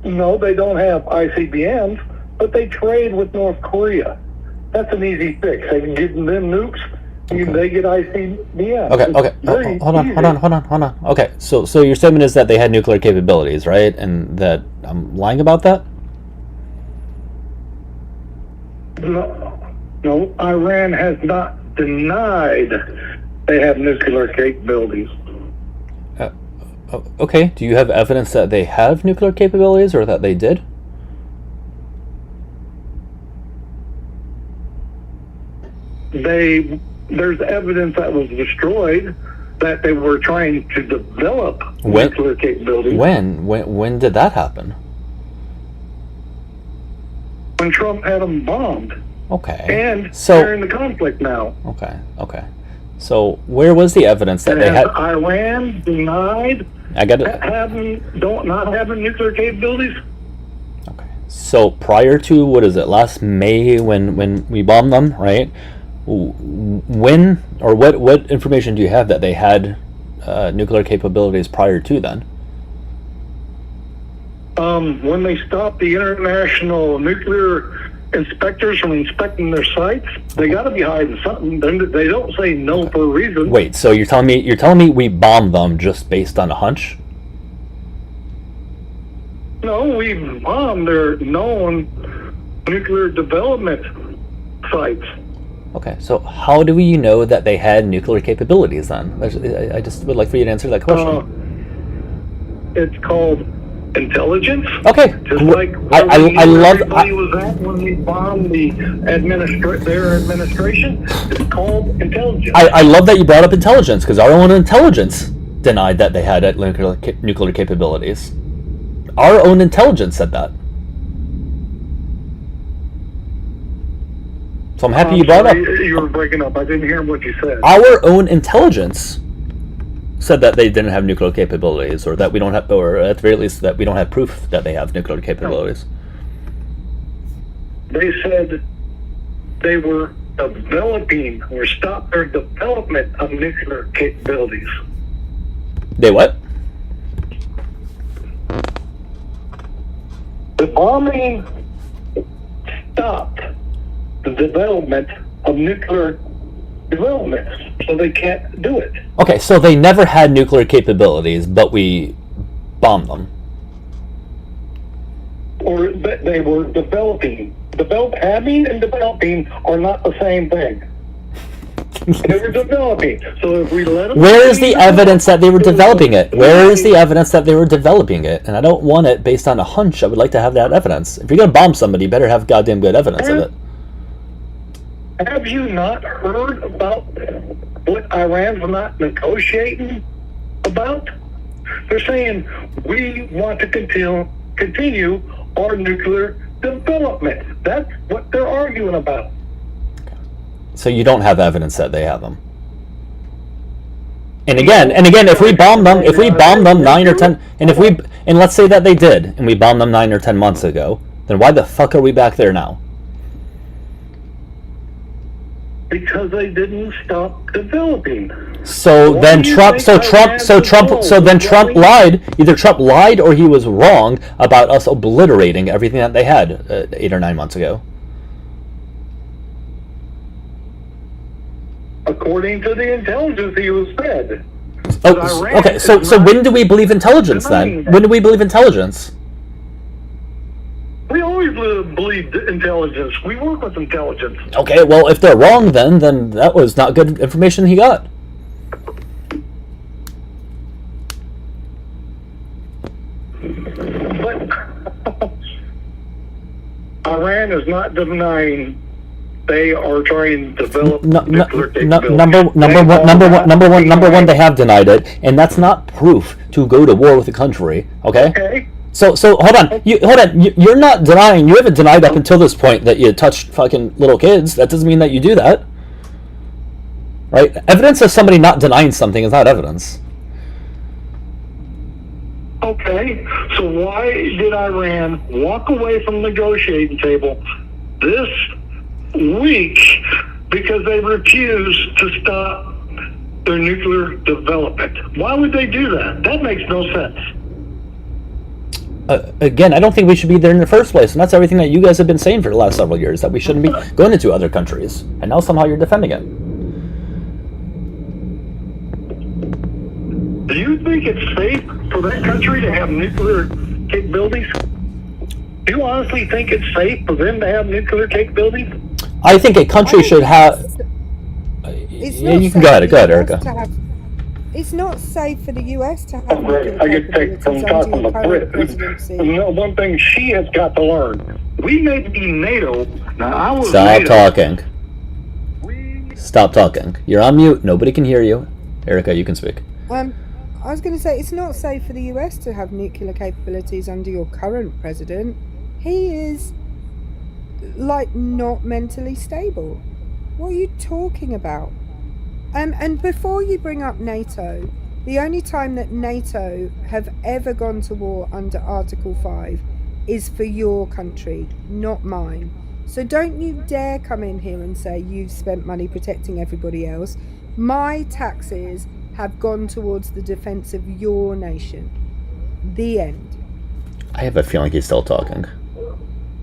No, they don't have ICBMs, but they trade with North Korea. That's an easy fix. They can give them nukes, and they get ICBMs. Okay. Hold on. Okay, so your statement is that they had nuclear capabilities, right? And that I'm lying about that? No, Iran has not denied they have nuclear capabilities. Okay, do you have evidence that they have nuclear capabilities or that they did? There's evidence that was destroyed that they were trying to develop nuclear capabilities. When did that happen? When Trump had them bombed. Okay. And so they're in the conflict now. Okay. So where was the evidence that And they had? Iran denied I got it. not having nuclear capabilities. Okay. So prior to last May when we bombed them, right? When or what information do you have that they had nuclear capabilities prior to then? When they stopped the international nuclear inspectors from inspecting their sites, they got to be hiding something. They don't say no for a reason. Wait, so you're telling me we bombed them just based on a hunch? No, we bombed their known nuclear development sites. Okay, so how do we know that they had nuclear capabilities then? I just would like for you to answer that question. It's called intelligence. Okay, Just like I love. Everybody was at when we bombed their administration. It's called intelligence. I love that you brought up intelligence because our own intelligence denied that they had nuclear capabilities. Our own intelligence said that. So I'm happy you brought up. You were breaking up. I didn't hear what you said. Our own intelligence said that they didn't have nuclear capabilities, or that we don't have, or at the very least that we don't have proof that they have nuclear capabilities. They said they were developing or stopped their development of nuclear capabilities. They what? The bombing stopped the development of nuclear development, so they can't do it. Okay, so they never had nuclear capabilities, but we bombed them. Or they were developing. Having and developing are not the same thing. They were developing. So if we let them... Where is the evidence that they were developing it? Where is the evidence that they were developing it? And I don't want it based on a hunch. I would like to have that evidence. If you're going to bomb somebody, you better have goddamn good evidence of it. Have you not heard about what Iran's not negotiating about? They're saying, we want to continue our nuclear development. That's what they're arguing about. So you don't have evidence that they have them. And again, if we bomb them 9 or 10, and let's say that they did, and we bombed them 9 or 10 months ago, then why the fuck are we back there now? Because they didn't stop developing. So then Trump lied. Either Trump lied or he was wrong about us obliterating everything that they had 8 or 9 months ago. According to the intelligence he was fed. Oh, okay. So when do we believe intelligence then? When do we believe intelligence? We always believed intelligence. We work with intelligence. Okay, well, if they're wrong, then that was not good information he got. But Biden is not denying they are trying to develop nuclear capability. Number one, they have denied it, and that's not proof to go to war with a country. Okay. So hold on. You're not denying. You haven't denied up until this point that you touched fucking little kids. That doesn't mean that you do that, right? Evidence of somebody not denying something is not evidence. Okay, so why did Iran walk away from the negotiating table this week? Because they refused to stop their nuclear development. Why would they do that? That makes no sense. Again, I don't think we should be there in the first place, and that's everything that you guys have been saying for the last several years, that we shouldn't be going into other countries, and now somehow you're defending it. Do you think it's safe for that country to have nuclear capabilities? Do you honestly think it's safe for them to have nuclear capabilities? I think a country should have... Yeah, you can go ahead, Erica. It's not safe for the US to have nuclear I get take from talking to Brit. One thing she has got to learn. We may be NATO. Now, I was Stop talking. Stop talking. You're on mute. Nobody can hear you. Erica, you can speak. I was going to say, it's not safe for the US to have nuclear capabilities under your current president. He is, like, not mentally stable. What are you talking about? And before you bring up NATO, the only time that NATO have ever gone to war under Article 5 is for your country, not mine. So don't you dare come in here and say you've spent money protecting everybody else. My taxes have gone towards the defense of your nation. The end. I have a feeling he's still talking.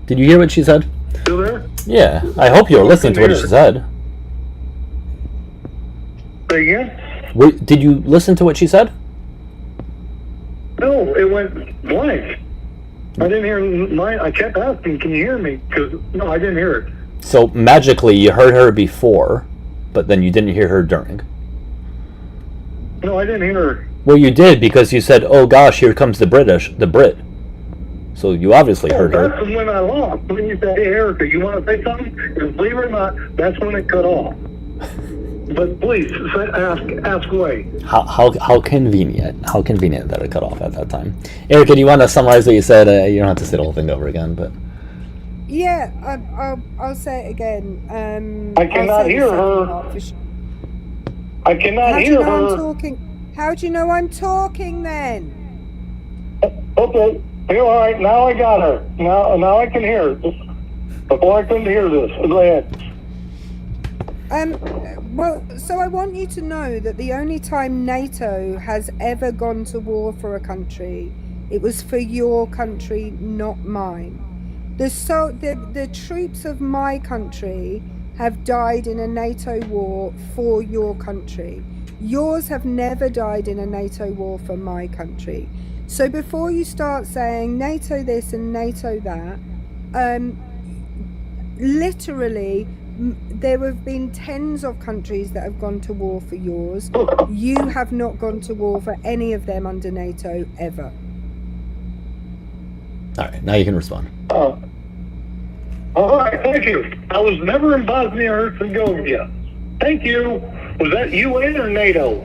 Did you hear what she said? Still there? Yeah, I hope you were listening to what she said. Say again? Did you listen to what she said? No, it went blank. I didn't hear mine. I kept asking, can you hear me? No, I didn't hear it. So magically you heard her before, but then you didn't hear her during. No, I didn't hear her. Well, you did, because you said, oh gosh, here comes the Brit. So you obviously heard her. That's when I lost. When you said, hey, Erica, you want to say something? And believe it or not, that's when it cut off. But please, ask away. How convenient. How convenient that it cut off at that time. Erica, do you want to summarize what you said? You don't have to say the whole thing over again, but... Yeah, I'll say it again. I cannot hear her. I cannot hear her. How do you know I'm talking then? Okay, all right. Now I got her. Now I can hear her. Before I couldn't hear this. Go ahead. Well, so I want you to know that the only time NATO has ever gone to war for a country, it was for your country, not mine. The troops of my country have died in a NATO war for your country. Yours have never died in a NATO war for my country. So before you start saying NATO this and NATO that, literally, there have been tens of countries that have gone to war for yours. You have not gone to war for any of them under NATO ever. All right, now you can respond. All right, thank you. I was never in Bosnia and Herzegovina. Thank you. Was that UN or NATO?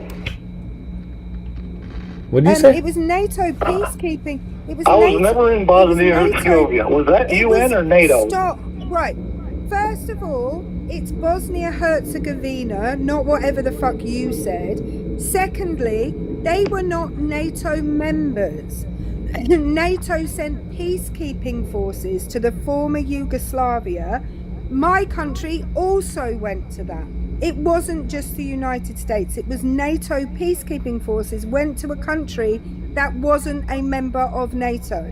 What did you say? It was NATO peacekeeping. It was. I was never in Bosnia and Herzegovina. Was that UN or NATO? Stop. Right. First of all, it's Bosnia-Herzegovina, not whatever the fuck you said. Secondly, they were not NATO members. NATO sent peacekeeping forces to the former Yugoslavia. My country also went to that. It wasn't just the United States. It was NATO peacekeeping forces went to a country that wasn't a member of NATO.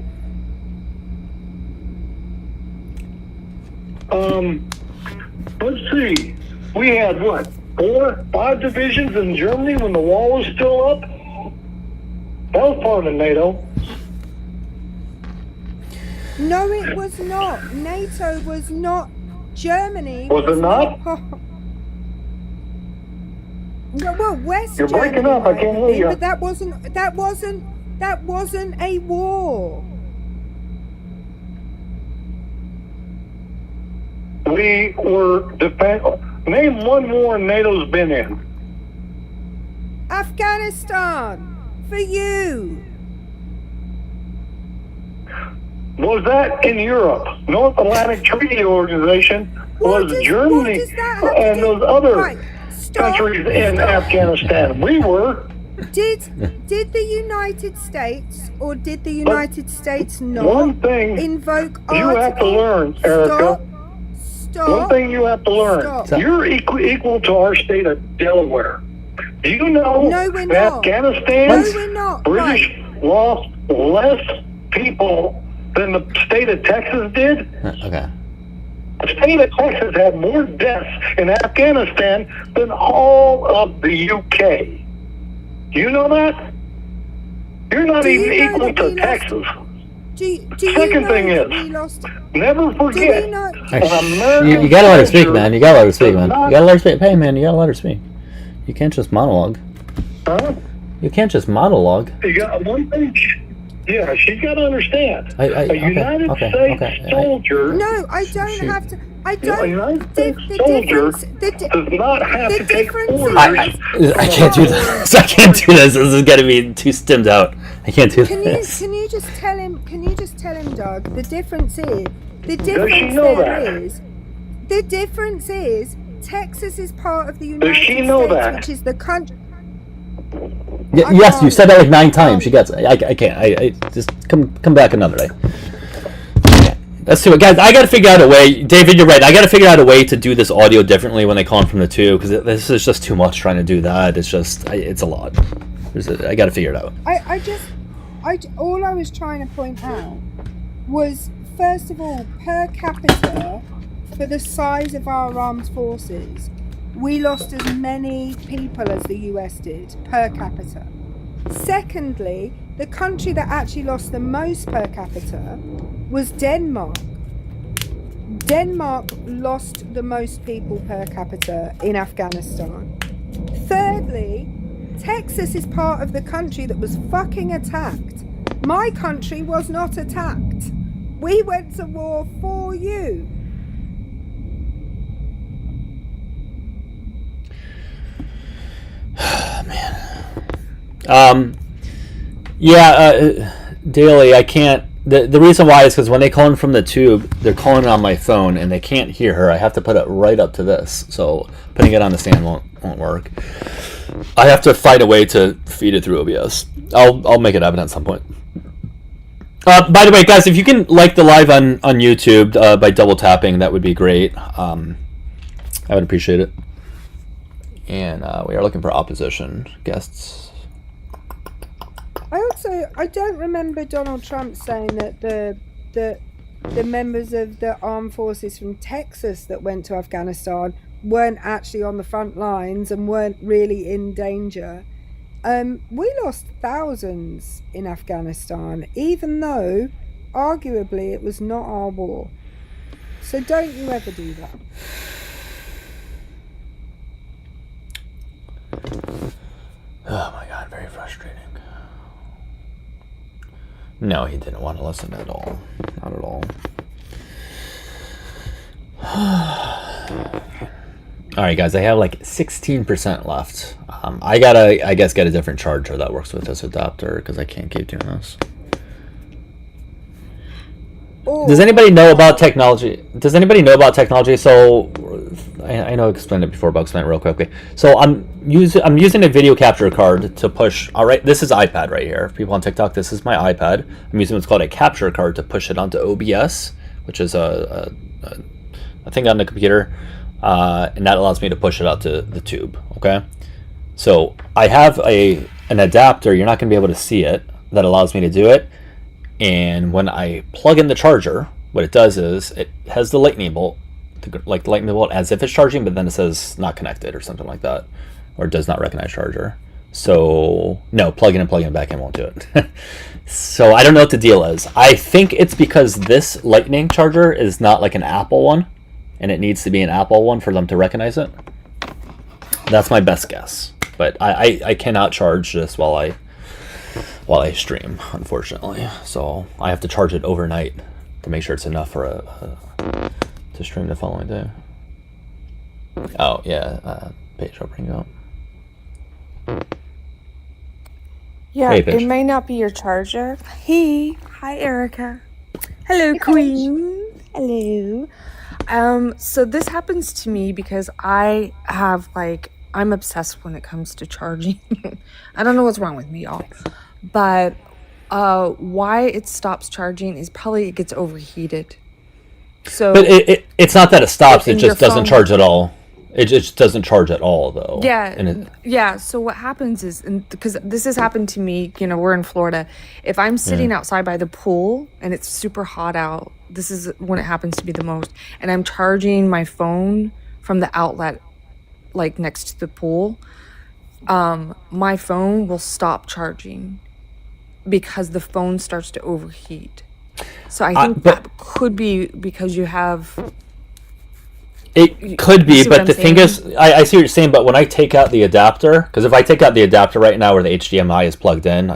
Let's see. We had what? 4, 5 divisions in Germany when the wall was still up? That was part of NATO. No, it was not. NATO was not. Germany was it not? Well, West You're Germany, breaking up. I can't hear you. But that wasn't a war. we were name one war NATO's been in. Afghanistan, for you. Was that in Europe? North Atlantic Treaty Organization was Germany and those other countries in Afghanistan. We were. Did the United States or did the United States not one thing invoke you have to learn, Erica? Stop. One thing you have to learn. Stop. You're equal to our state of Delaware. Do you know No, we're that not. Afghanistan, No, we're not. British lost less people than the state of Texas did? Okay. The state of Texas had more deaths in Afghanistan than all of the UK. Do you know that? You're not Do you even know equal that to we lost- Texas. Do you Second know thing that is, we lost? never forget, Do we not? an American You gotta let her speak, soldier man. You gotta let her speak, man. does You not- gotta let her speak. Hey, man, you gotta let her speak. You can't just monologue. Huh? You can't just monologue. You got one thing. Yeah, she's got to understand. A United okay, States okay. soldier. No, I don't have to. I A don't. United The, States the soldier difference. does not have the to take difference orders. I can't do this. I can't do this. This is gonna be too stimmed out. I can't do Can this. you just tell him? Can you just tell him, Doug? The difference is. The Does she difference know there that? is. The difference is Texas is part of the United she know States, that? which is the country. Yes, you said that like 9 times. She gets it. I can't. I just come back another day. Let's do it, guys. I gotta figure out a way. David, you're right. I gotta figure out a way to do this audio differently when they call in from the tube, because this is just too much trying to do that. It's just, it's a lot. I gotta figure it out. All I was trying to point out was, first of all, per capita, for the size of our armed forces, we lost as many people as the US did per capita. Secondly, the country that actually lost the most per capita was Denmark. Denmark lost the most people per capita in Afghanistan. Thirdly, Texas is part of the country that was fucking attacked. My country was not attacked. We went to war for you. Daily, I can't. The reason why is because when they call in from the tube, they're calling on my phone and they can't hear her. I have to put it right up to this, so putting it on the stand won't work. I have to find a way to feed it through OBS. I'll make it happen at some point. By the way, guys, if you can like the live on YouTube by double tapping, that would be great. I would appreciate it. And we are looking for opposition guests. I don't remember Donald Trump saying that the members of the armed forces from Texas that went to Afghanistan weren't actually on the front lines and weren't really in danger. We lost thousands in Afghanistan, even though arguably it was not our war. So don't you ever do that. Oh my god, very frustrating. No, he didn't want to listen at all. Not at all. Alright guys, I have like 16% left. I gotta, I guess, get a different charger that works with this adapter, because I can't keep doing this. Does anybody know about technology? Does anybody know about technology? So, I know I explained it before, but I'll explain it real quickly. So I'm using a video capture card to push. All right, this is iPad right here. People on TikTok, this is my iPad. I'm using what's called a capture card to push it onto OBS, which is a thing on the computer, and that allows me to push it out to the tube. Okay, so I have an adapter. You're not going to be able to see it. That allows me to do it. And when I plug in the charger, what it does is it has the lightning bolt, like the lightning bolt as if it's charging, but then it says not connected or something like that, or does not recognize charger. So no, plug in and plug in back in won't do it. So I don't know what the deal is. I think it's because this lightning charger is not like an Apple one, and it needs to be an Apple one for them to recognize it. That's my best guess. But I cannot charge this while I stream, unfortunately. So I have to charge it overnight to make sure it's enough for to stream the following day. Oh yeah, page I'll bring up. Yeah, Hey, it bitch. may not be your charger. Hey, hi Erica. Hello, Queen. Hello. So this happens to me because I have I'm obsessed when it comes to charging. I don't know what's wrong with me, y'all. But why it stops charging is probably it gets overheated. So But it's not that it stops, it in just your doesn't phone- charge at all. It just doesn't charge at all, though. Yeah, And yeah. So what happens is, because this has happened to me, we're in Florida. If I'm sitting outside by the pool and it's super hot out, this is when it happens to be the most. And I'm charging my phone from the outlet, like next to the pool. My phone will stop charging because the phone starts to overheat. So I think that could be because you have. It could be, see what but I'm the thing is, I see what you're saying, but when I take out the adapter, because if I take out the adapter right now where the HDMI is plugged in,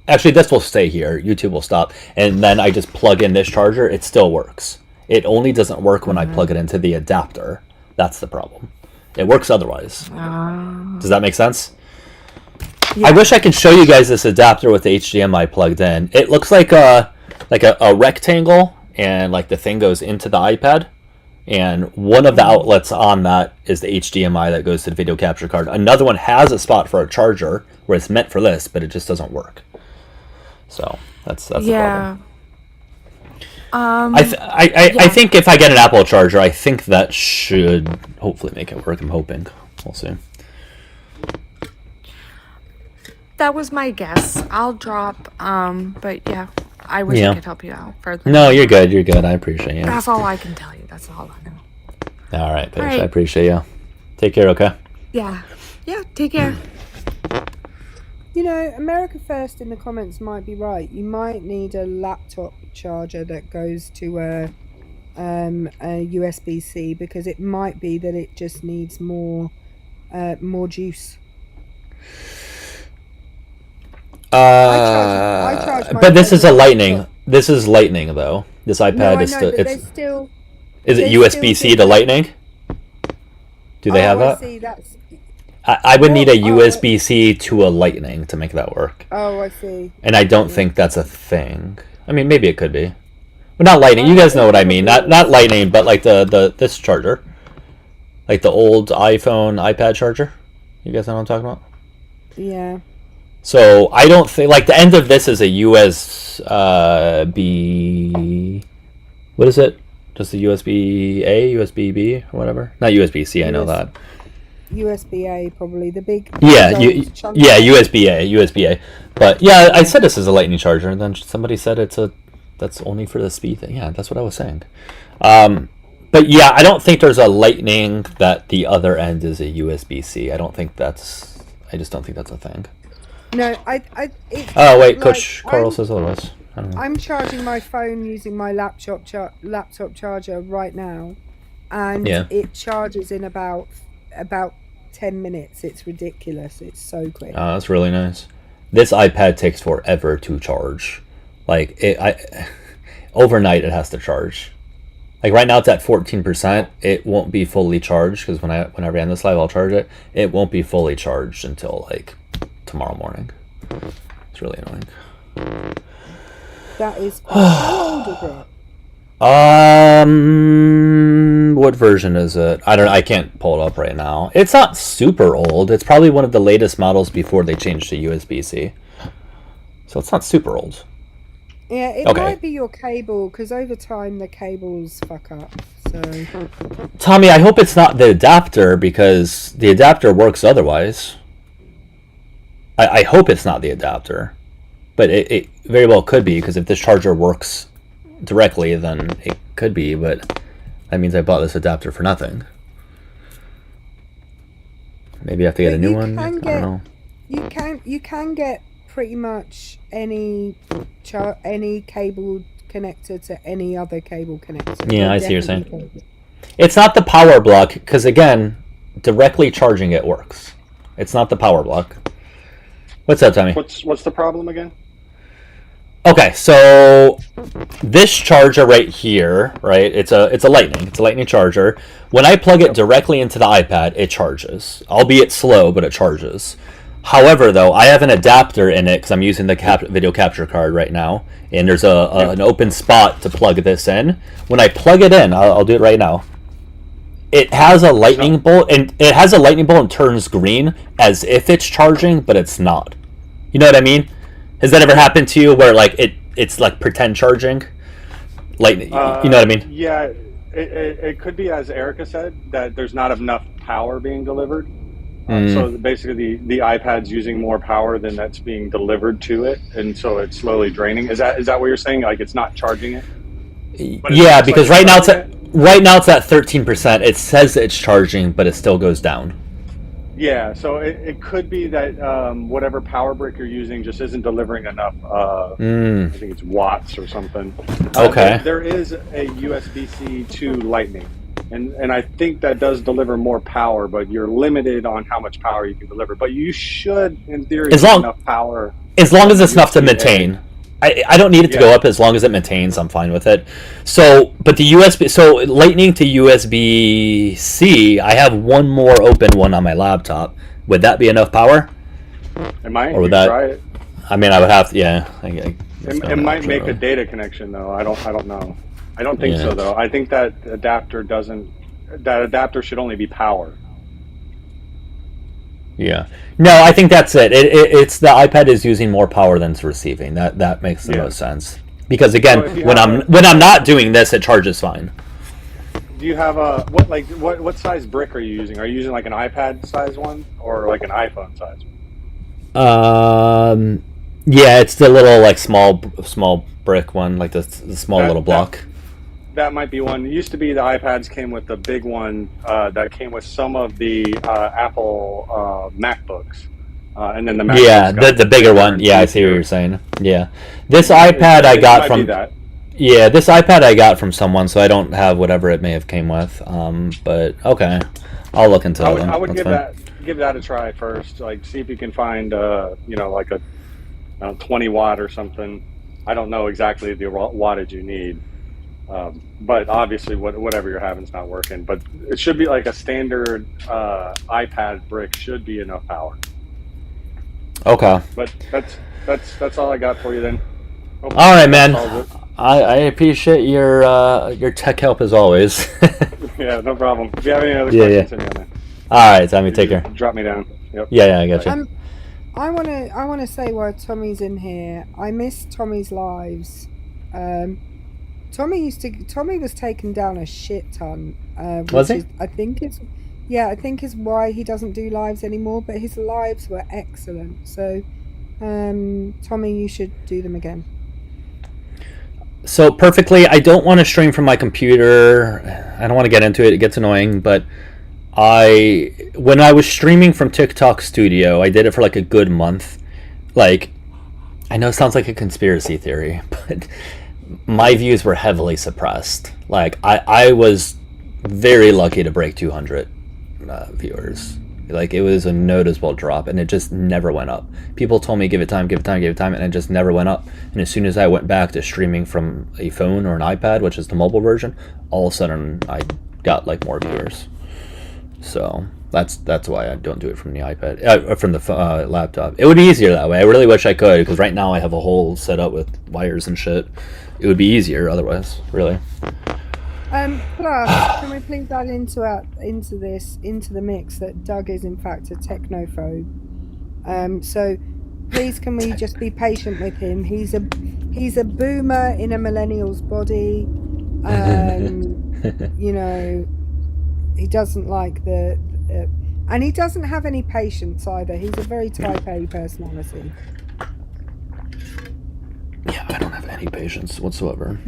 actually this will stay here, YouTube will stop, and then I just plug in this charger, it still works. It only doesn't work when I plug it into the adapter. That's the problem. It works otherwise. Does that make sense? Yeah. I wish I could show you guys this adapter with the HDMI plugged in. It looks like a rectangle, and like the thing goes into the iPad. And one of the outlets on that is the HDMI that goes to the video capture card. Another one has a spot for a charger where it's meant for this, but it just doesn't work. So that's the problem. I think if I get an Apple charger, I think that should hopefully make it work. I'm hoping. We'll see. That was my guess. I'll drop. But yeah, I wish I could help you out further. No, you're good. You're good. I appreciate you. That's all I can tell you. That's all I know. All right, Paige. I appreciate you. Take care, okay? Yeah. Yeah, take care. America First in the comments might be right. You might need a laptop charger that goes to a USB-C, because it might be that it just needs more juice. I charge but this is a Lightning. Laptop. This is Lightning, though. This iPad is still. Is it USB-C to Lightning? Do they have that? See, that's. I would need a USB-C to a Lightning to make that work. Oh, I see. And I don't think that's a thing. I mean, maybe it could be, but not Lightning. You guys know what I mean. Not Lightning, but like this charger, like the old iPhone, iPad charger. You guys know what I'm talking about? Yeah. So I don't think the end of this is a USB. What is it? Just a USB-A, USB-B, or whatever. Not USB-C. I know that. USB-A, probably the big. Yeah, USB-A. But yeah, I said this is a Lightning charger, and then somebody said that's only for the speed thing. Yeah, that's what I was saying. But yeah, I don't think there's a Lightning that the other end is a USB-C. I just don't think that's a thing. No, oh wait, Coach Carl says otherwise. I don't know. I'm charging my phone using my laptop charger right now, and it charges in about 10 minutes. It's ridiculous. It's so quick. Oh, that's really nice. This iPad takes forever to charge. Overnight it has to charge. Like right now it's at 14%. It won't be fully charged because when I ran this live, I'll charge it. It won't be fully charged until tomorrow morning. It's really annoying. That is. How old is it? What version is it? I don't know. I can't pull it up right now. It's not super old. It's probably one of the latest models before they changed to USB-C. So it's not super old. Yeah, it might be your cable, because over time the cables fuck up. So. Tommy, I hope it's not the adapter, because the adapter works otherwise. I hope it's not the adapter, but it very well could be, because if this charger works directly, then it could be, but that means I bought this adapter for nothing. Maybe I have to get a new one. I don't know. You can get pretty much any cable connector to any other cable connector. Yeah, I see what you're saying. It's not the power block, because again, directly charging it works. It's not the power block. What's up, Tommy? What's the problem again? Okay, so this charger right here, right? It's a lightning charger. When I plug it directly into the iPad, it charges, albeit slow, but it charges. However, though, I have an adapter in it because I'm using the video capture card right now, and there's an open spot to plug this in. When I plug it in, I'll do it right now. It has a lightning bolt, and turns green as if it's charging, but it's not. You know what I mean? Has that ever happened to you where like it's like pretend charging? Like you know what I mean? Yeah, it could be, as Erica said, that there's not enough power being delivered. So basically the iPad's using more power than that's being delivered to it, and so it's slowly draining. Is that what you're saying? Like it's not charging it? Yeah, because right now it's at 13%. It says it's charging, but it still goes down. Yeah, so it could be that whatever power brick you're using just isn't delivering enough. I think it's watts or something. Okay. There is a USB-C to Lightning, and I think that does deliver more power, but you're limited on how much power you can deliver. But you should, in theory, get enough power. As long as it's enough to maintain. I don't need it to go up as long as it maintains. I'm fine with it. So, but the USB, so Lightning to USB-C, I have one more open one on my laptop. Would that be enough power? It might. Or would that? Try it. I mean, I would have to. Yeah. It might make a data connection though. I don't know. I don't think so though. I think that adapter should only be power. Yeah. No, I think that's it. It's the iPad is using more power than it's receiving. That makes the most sense. Because again, so when I'm not doing this, it charges fine. Do you have what size brick are you using? Are you using like an iPad size one or like an iPhone size one? Yeah, it's the little like small brick one, like the small little block. That might be one. It used to be the iPads came with the big one that came with some of the Apple MacBooks, and then the MacBooks the bigger one. Yeah, I see what you're saying. Yeah, this iPad I got from this iPad I got from someone, so I don't have whatever it may have came with. But okay, I'll look into it. I would give that a try first. Like, see if you can find like a 20 watt or something. I don't know exactly the wattage you need. But obviously whatever you're having is not working, but it should be like a standard iPad brick should be enough power. Okay. But that's all I got for you then. All right, man. I appreciate your tech help as always. Yeah, no problem. If you have any other questions, send me on there. All right, Tommy, take care. Drop me down. Yep. Yeah, I got you. I wanna say while Tommy's in here, I miss Tommy's lives. Tommy was taken down a shit ton. Was he? I think is why he doesn't do lives anymore. But his lives were excellent. So, Tommy, you should do them again. So perfectly, I don't want to stream from my computer. I don't want to get into it. It gets annoying. But when I was streaming from TikTok Studio, I did it for like a good month. Like, I know it sounds like a conspiracy theory, but my views were heavily suppressed. Like I was very lucky to break 200 viewers. Like, it was a noticeable drop, and it just never went up. People told me give it time, and it just never went up. And as soon as I went back to streaming from a phone or an iPad, which is the mobile version, all of a sudden I got like more viewers. So that's why I don't do it from the iPad, from the laptop. It would be easier that way. I really wish I could, because right now I have a whole setup with wires and shit. It would be easier otherwise, really. Plus, can we please add into the mix that Doug is in fact a technophobe? So please, can we just be patient with him? He's a boomer in a millennial's body. He doesn't like and he doesn't have any patience either. He's a very type A personality. Yeah, I don't have any patience whatsoever.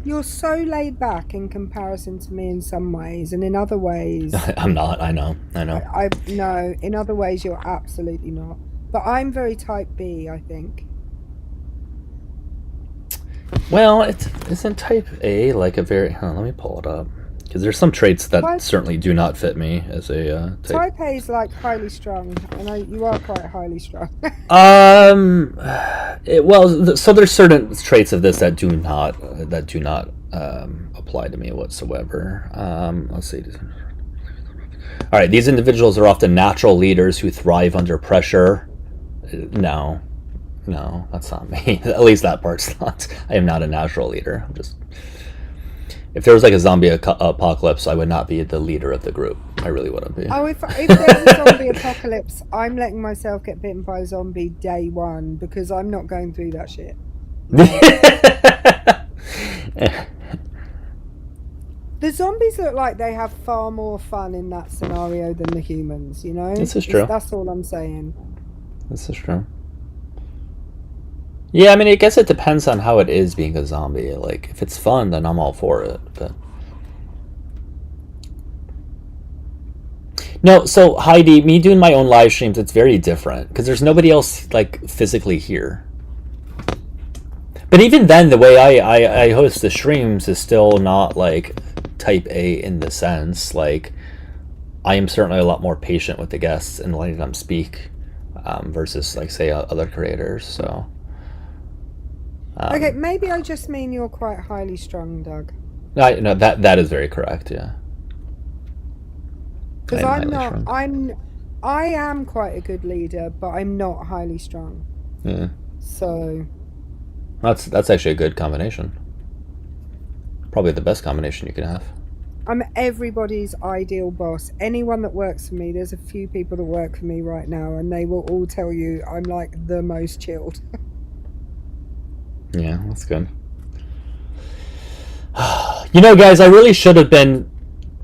You're so laid back in comparison to me in some ways, and in other ways I'm not. I know. No, in other ways you're absolutely not. But I'm very type B, I think. Well, isn't type A like a very... let me pull it up. Because there's some traits that certainly do not fit me as a type. Type A is like highly strung, and you are quite highly strung. So there's certain traits of this that do not apply to me whatsoever. Let's see. All right, these individuals are often natural leaders who thrive under pressure. No, that's not me. At least that part's not. I am not a natural leader. I'm just. If there was like a zombie apocalypse, I would not be the leader of the group. I really wouldn't be. Oh, if there's a zombie apocalypse, I'm letting myself get bitten by a zombie day one because I'm not going through that shit. The zombies look like they have far more fun in that scenario than the humans, you know? This is true. That's all I'm saying. This is true. Yeah, I mean, I guess it depends on how it is being a zombie. Like, if it's fun, then I'm all for it. But no, so Heidi, me doing my own live streams, it's very different because there's nobody else like physically here. But even then, the way I host the streams is still not like type A in the sense. Like, I am certainly a lot more patient with the guests and letting them speak versus like say other creators. So. Okay, maybe I just mean you're quite highly strung, Doug. No, that is very correct. Yeah. Because I am quite a good leader, but I'm not highly strung. Yeah. So. That's actually a good combination. Probably the best combination you can have. I'm everybody's ideal boss. Anyone that works for me, there's a few people that work for me right now, and they will all tell you I'm like the most chilled. Yeah, that's good. You know, guys, I really should have been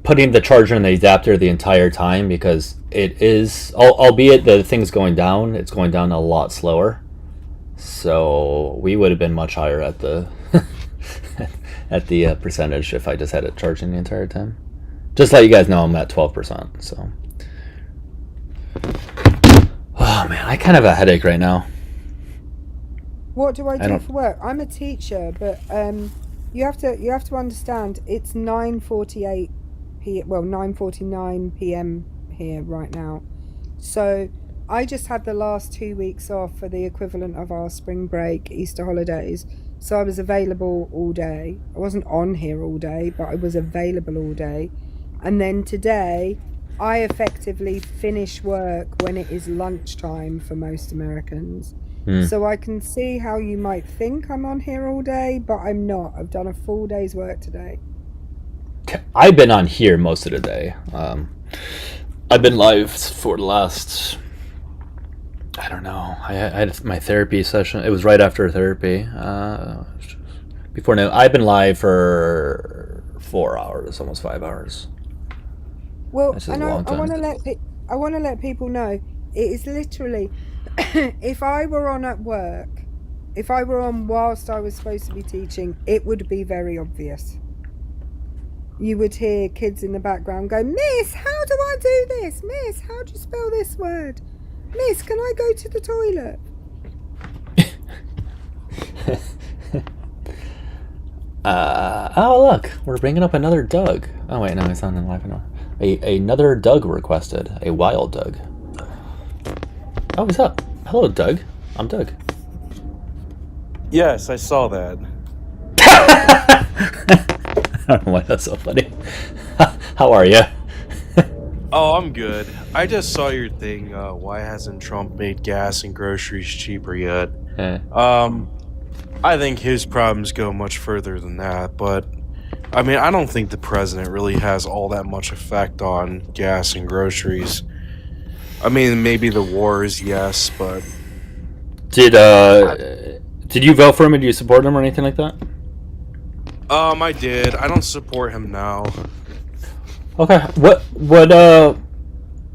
putting the charger in the adapter the entire time because it is, albeit the thing's going down, it's going down a lot slower. So we would have been much higher at the at the percentage if I just had it charging the entire time. Just let you guys know I'm at 12%. So, oh man, I kind of have a headache right now. What do I do for work? I'm a teacher, but you have to understand it's 9:49 p.m. here right now. So I just had the last 2 weeks off for the equivalent of our spring break, Easter holidays. So I was available all day. I wasn't on here all day, but I was available all day. And then today, I effectively finish work when it is lunchtime for most Americans. So I can see how you might think I'm on here all day, but I'm not. I've done a full day's work today. I've been on here most of the day. I've been live for the last, I don't know. I had my therapy session. It was right after therapy. Before now, I've been live for 4 hours, almost 5 hours. Well, and I want to let people know it is literally. If I were on at work, if I were on whilst I was supposed to be teaching, it would be very obvious. You would hear kids in the background go, "Miss, how do I do this? Miss, how do you spell this word? Miss, can I go to the toilet?" Oh look, we're bringing up another Doug. Oh wait, no, it's not in live anymore. Another Doug requested, a wild Doug. Oh, what's up? Hello, Doug. I'm Doug. Yes, I saw that. I don't know why that's so funny. How are you? Oh, I'm good. I just saw your thing. Why hasn't Trump made gas and groceries cheaper yet? I think his problems go much further than that, but I mean, I don't think the president really has all that much effect on gas and groceries. I mean, maybe the wars, yes, but did you vote for him or do you support him or anything like that? I did. I don't support him now. Okay. What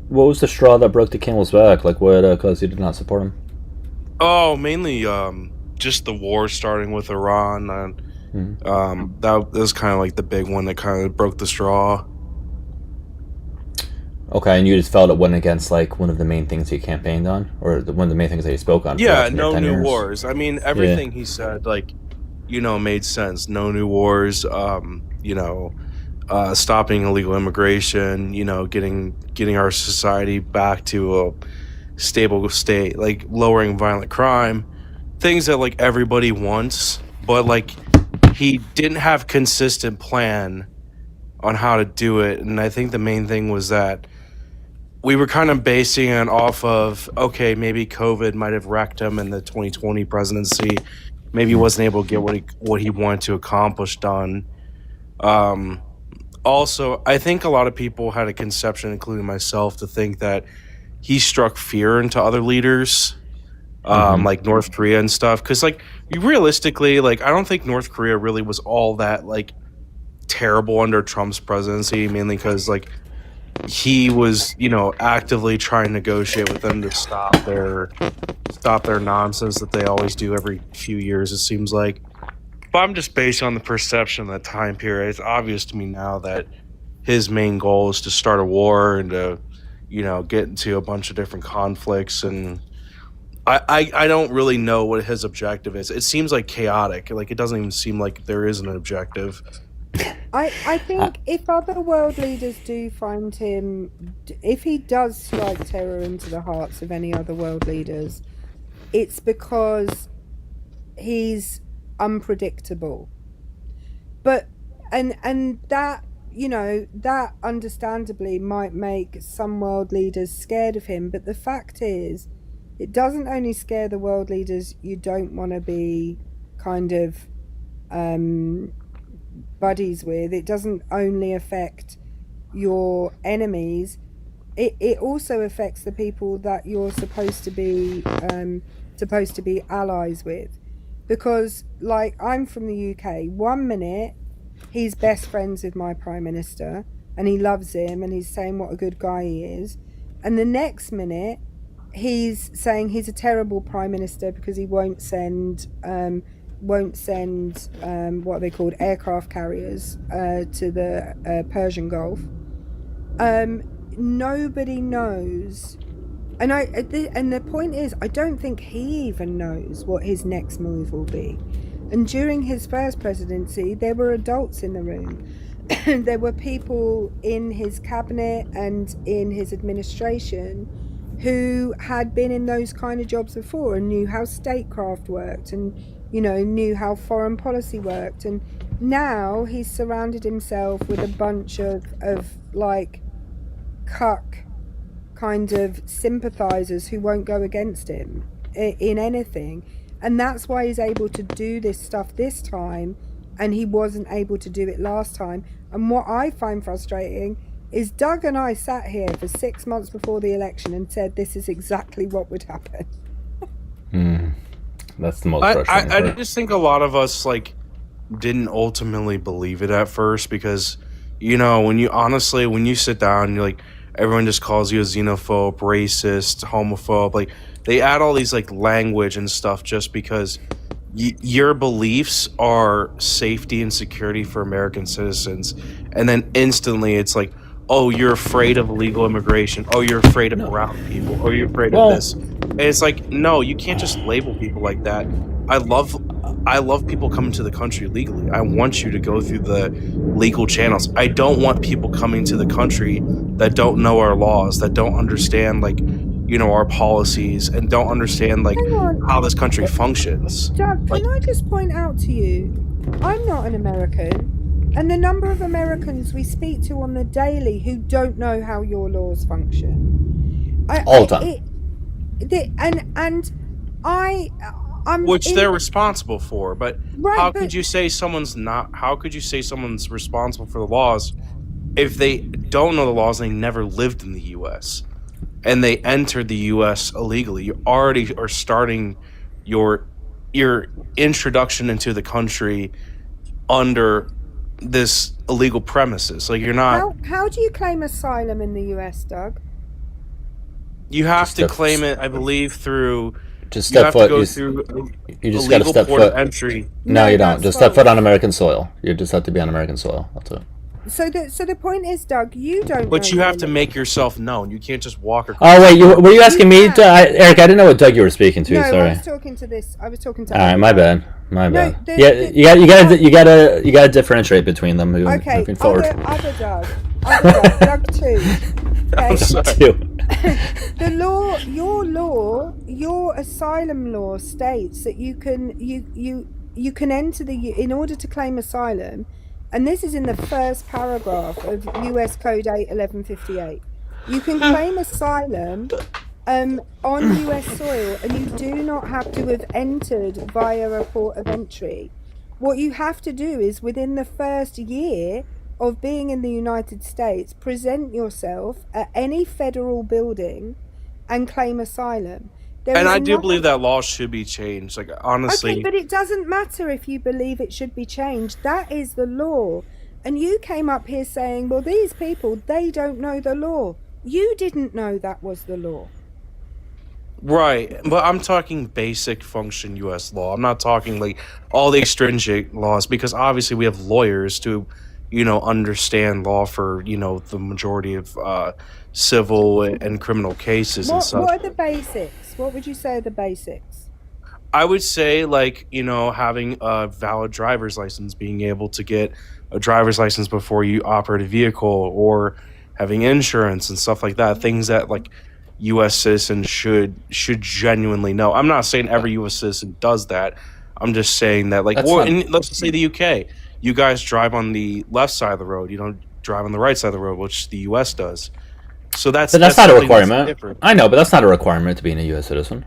was the straw that broke the camel's back? Like, what caused you to not support him? Oh, mainly just the war starting with Iran, and that was kind of like the big one that kind of broke the straw. Okay, and you just felt it went against like one of the main things he campaigned on, or one of the main things that he spoke on. Yeah, no new wars. I mean, everything he said, like, made sense. No new wars. Stopping illegal immigration. Getting our society back to a stable state, like lowering violent crime. things that like everybody wants, but like he didn't have consistent plan on how to do it. And I think the main thing was that we were kind of basing it off of, okay, maybe COVID might have wrecked him in the 2020 presidency. Maybe he wasn't able to get what he wanted to accomplish done. Also, I think a lot of people had a conception, including myself, to think that he struck fear into other leaders, like North Korea and stuff. Because, like, realistically, like, I don't think North Korea really was all that, like, terrible under Trump's presidency, mainly because, like, he was, you know, actively trying to negotiate with them to stop their nonsense that they always do every few years, it seems like. But I'm just based on the perception of that time period. It's obvious to me now that his main goal is to start a war and to, you know, get into a bunch of different conflicts. And I don't really know what his objective is. It seems like chaotic. Like, it doesn't even seem like there is an objective. I think if other world leaders do find him, if he does strike terror into the hearts of any other world leaders, it's because he's unpredictable. But and that, you know, that understandably might make some world leaders scared of him, but the fact is it doesn't only scare the world leaders you don't want to be kind of buddies with. It doesn't only affect your enemies, it also affects the people that you're supposed to be allies with. Because, like, I'm from the UK. 1 minute he's best friends with my Prime Minister and he loves him and he's saying what a good guy he is, and the next minute he's saying he's a terrible Prime Minister because he won't send what are they called, aircraft carriers to the Persian Gulf. Nobody knows, and the point is, I don't think he even knows what his next move will be. And during his first presidency, there were adults in the room. There were people in his cabinet and in his administration who had been in those kind of jobs before and knew how statecraft worked and, you know, knew how foreign policy worked. And now he's surrounded himself with a bunch of like cuck kind of sympathizers who won't go against him in anything. And that's why he's able to do this stuff this time and he wasn't able to do it last time. And what I find frustrating is Doug and I sat here for 6 months before the election and said this is exactly what would happen. That's the most frustrating I part. just think a lot of us, like, didn't ultimately believe it at first because, you know, when you sit down, you're like, everyone just calls you a xenophobe, racist, homophobe. Like, they add all these, like, language and stuff just because your beliefs are safety and security for American citizens. And then instantly it's like, oh, you're afraid of illegal immigration. Oh, you're afraid of brown people. Oh, you're afraid of this. And it's like, no, you can't just label people like that. I love people coming to the country legally. I want you to go through the legal channels. I don't want people coming to the country that don't know our laws, that don't understand, like, you know, our policies, and don't understand, like, how this country functions. Doug, can I just point out to you, I'm not an American, and the number of Americans we speak to on the daily who don't know how your laws function. All the time. Which they're responsible for, but how could you say someone's responsible for the laws if they don't know the laws and they never lived in the U.S. and they entered the U.S. illegally? You already are starting your introduction into the country under this illegal premises. Like, you're not. How do you claim asylum in the U.S., Doug? You have to claim it, I believe, through. Just step foot. You just got to step foot. Entry. No, you don't. Just step foot on American soil. You just have to be on American soil. That's it. So the point is, Doug, you don't. But know you have to Hillary. make yourself known. You can't just walk across. Oh wait, were you asking me? Eric, I didn't know what Doug you were speaking to. No, Sorry. I was talking to this. I was talking to. All right, my bad. My No, bad. You gotta differentiate between them. Okay, moving forward. other Doug, Doug 2. Okay. Your asylum law states that you can enter in order to claim asylum, and this is in the first paragraph of US Code 81158. You can claim asylum on US soil, and you do not have to have entered via a port of entry. What you have to do is, within the first year of being in the United States, present yourself at any federal building and claim asylum. And I do believe that law should be changed. Like, honestly. Okay, but it doesn't matter if you believe it should be changed. That is the law. And you came up here saying, well, these people, they don't know the law. You didn't know that was the law. Right, but I'm talking basic function U.S. law. I'm not talking like all the stringent laws, because obviously we have lawyers to, understand law for, the majority of civil and criminal cases and stuff. What are the basics? What would you say are the basics? I would say, like, having a valid driver's license, being able to get a driver's license before you operate a vehicle, or having insurance and stuff like that. Things that, like, U.S. citizens should genuinely know. I'm not saying every U.S. citizen does that. I'm just saying that, like, let's just say the UK. You guys drive on the left side of the road. You don't drive on the right side of the road, which the U.S. does. So that's not a requirement. I know, but that's not a requirement to being a U.S. citizen.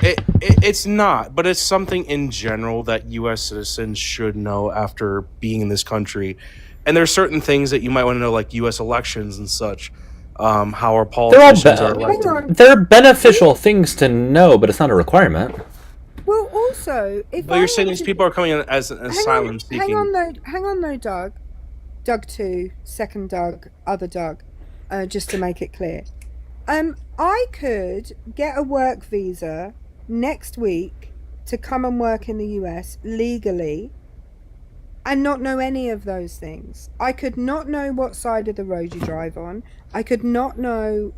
It's not, but it's something in general that U.S. citizens should know after being in this country. And there's certain things that you might want to know, like U.S. elections and such. How our politicians are elected. They're beneficial things to know, but it's not a requirement. Well, also, but you're saying these people are coming in as an asylum seeking. Hang on though, Doug. Doug 2, second Doug, other Doug, just to make it clear. I could get a work visa next week to come and work in the US legally and not know any of those things. I could not know what side of the road you drive on. I could not know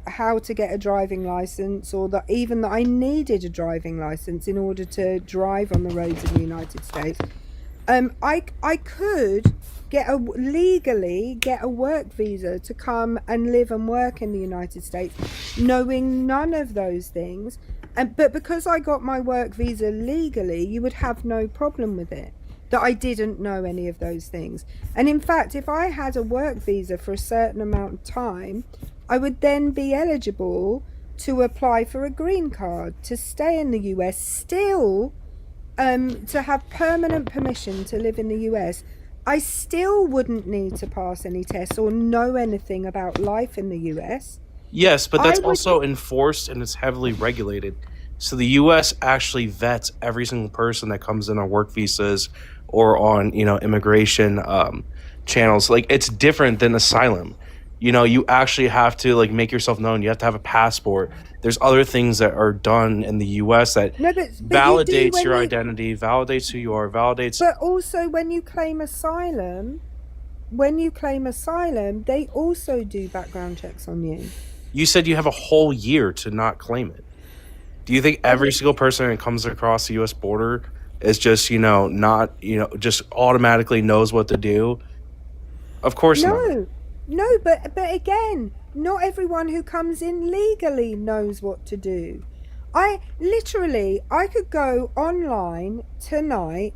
how to get a driving license, or even that I needed a driving license in order to drive on the roads in the United States. I could legally get a work visa to come and live and work in the United States, knowing none of those things. But because I got my work visa legally, you would have no problem with it, that I didn't know any of those things. And in fact, if I had a work visa for a certain amount of time, I would then be eligible to apply for a green card, to stay in the US, still to have permanent permission to live in the US. I still wouldn't need to pass any tests or know anything about life in the US. Yes, but that's also enforced and it's heavily regulated. So the U.S. actually vets every single person that comes in on work visas or on, immigration channels. Like, it's different than asylum. You actually have to, like, make yourself known. You have to have a passport. There's other things that are done in the U.S. that validates your identity, validates who you are, validates. But also, when you claim asylum, they also do background checks on you. You said you have a whole year to not claim it. Do you think every single person that comes across the U.S. border is just, just automatically knows what to do? Of course not. No, but again, not everyone who comes in legally knows what to do. I could go online tonight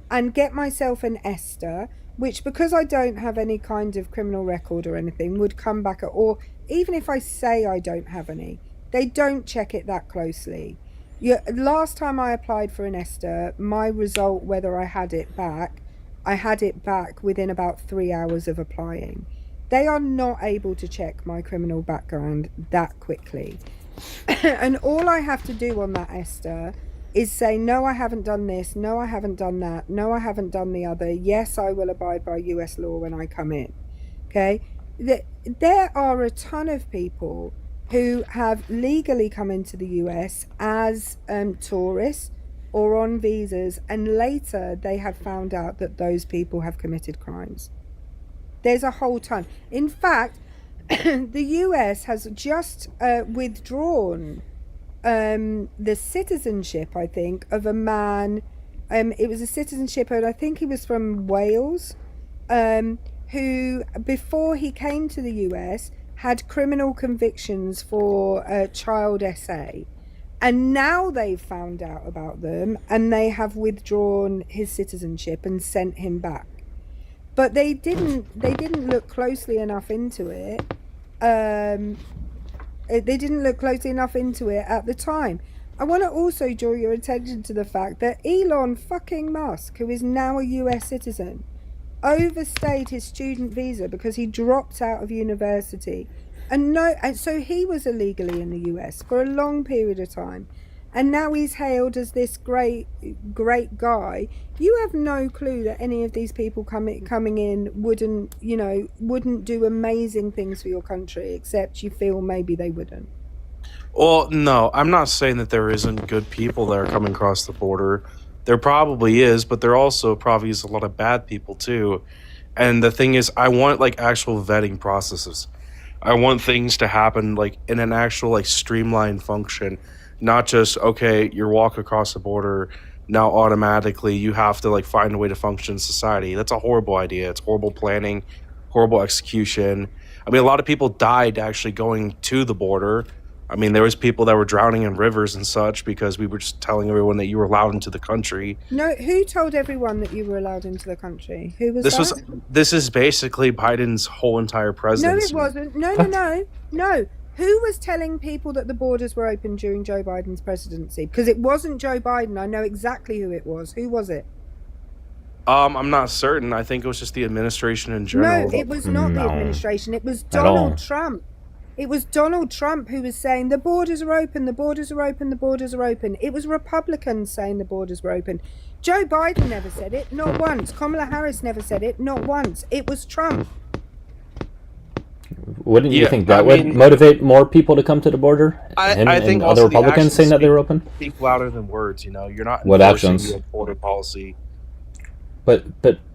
and get myself an ESTA, which, because I don't have any kind of criminal record or anything, would come back or even if I say I don't have any, they don't check it that closely. Last time I applied for an ESTA, my result, whether I had it back within about 3 hours of applying. They are not able to check my criminal background that quickly. And all I have to do on that ESTA is say, no, I haven't done this, no, I haven't done that, no, I haven't done the other, yes, I will abide by US law when I come in. Okay? There are a ton of people who have legally come into the US as tourists or on visas, and later they have found out that those people have committed crimes. There's a whole ton. In fact, the US has just withdrawn the citizenship, I think, of a man. It was a citizenship, and I think he was from Wales, who, before he came to the US, had criminal convictions for child SA. And now they've found out about them, and they have withdrawn his citizenship and sent him back. But they didn't look closely enough into it. They didn't look closely enough into it at the time. I want to also draw your attention to the fact that Elon fucking Musk, who is now a US citizen, overstayed his student visa because he dropped out of university. And so he was illegally in the US for a long period of time. And now he's hailed as this great guy. You have no clue that any of these people coming in wouldn't do amazing things for your country, except you feel maybe they wouldn't. Well, no, I'm not saying that there isn't good people that are coming across the border. There probably is, but there also probably is a lot of bad people too. And the thing is, I want like actual vetting processes. I want things to happen like in an actual like streamlined function, not just, okay, you walk across the border, now automatically you have to like find a way to function in society. That's a horrible idea. It's horrible planning, horrible execution. I mean, a lot of people died actually going to the border. I mean, there was people that were drowning in rivers and such because we were just telling everyone that you were allowed into the country. No, who told everyone that you were allowed into the country? Who was that? This is basically Biden's whole entire presidency. No, it wasn't. No. Who was telling people that the borders were open during Joe Biden's presidency? Because it wasn't Joe Biden. I know exactly who it was. Who was it? I'm not certain. I think it was just the administration in general. No, it was not the administration. It was Donald Trump. It was Donald Trump who was saying the borders are open, the borders are open, the borders are open. It was Republicans saying the borders were open. Joe Biden never said it, not once. Kamala Harris never said it, not once. It was Trump. Wouldn't you think that would motivate more people to come to the border? I think other Republicans saying that they were open? Speak louder than words. You know, you're not what actions? Your border policy. But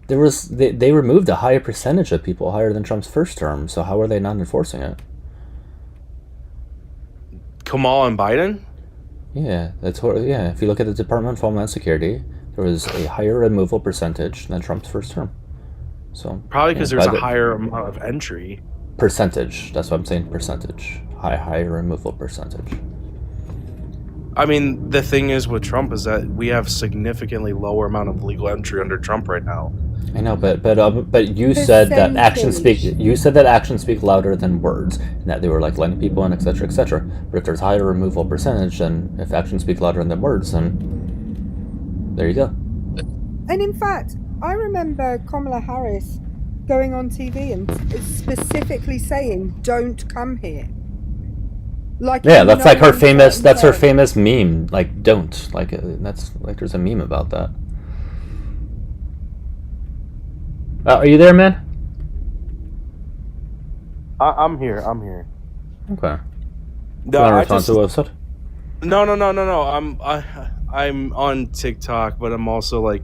there was they removed a higher percentage of people higher than Trump's first term. So how are they not enforcing it? Kamala and Biden? Yeah, if you look at the Department of Homeland Security, there was a higher removal percentage than Trump's first term. So probably because there's a higher amount of entry. Percentage. That's what I'm saying. Percentage. Higher removal percentage. I mean, the thing is with Trump is that we have significantly lower amount of legal entry under Trump right now. I know, but you said that actions speak. You said that actions speak louder than words, and that they were like letting people in, etc., etc. But if there's higher removal percentage, then if actions speak louder than words, then there you go. And in fact, I remember Kamala Harris going on TV and specifically saying, "Don't come here." Like that's like her famous. That's her famous meme. Like, don't. Like that's like there's a meme about that. Are you there, man? I'm here. Okay. No, I just... No. I'm on TikTok, but I'm also like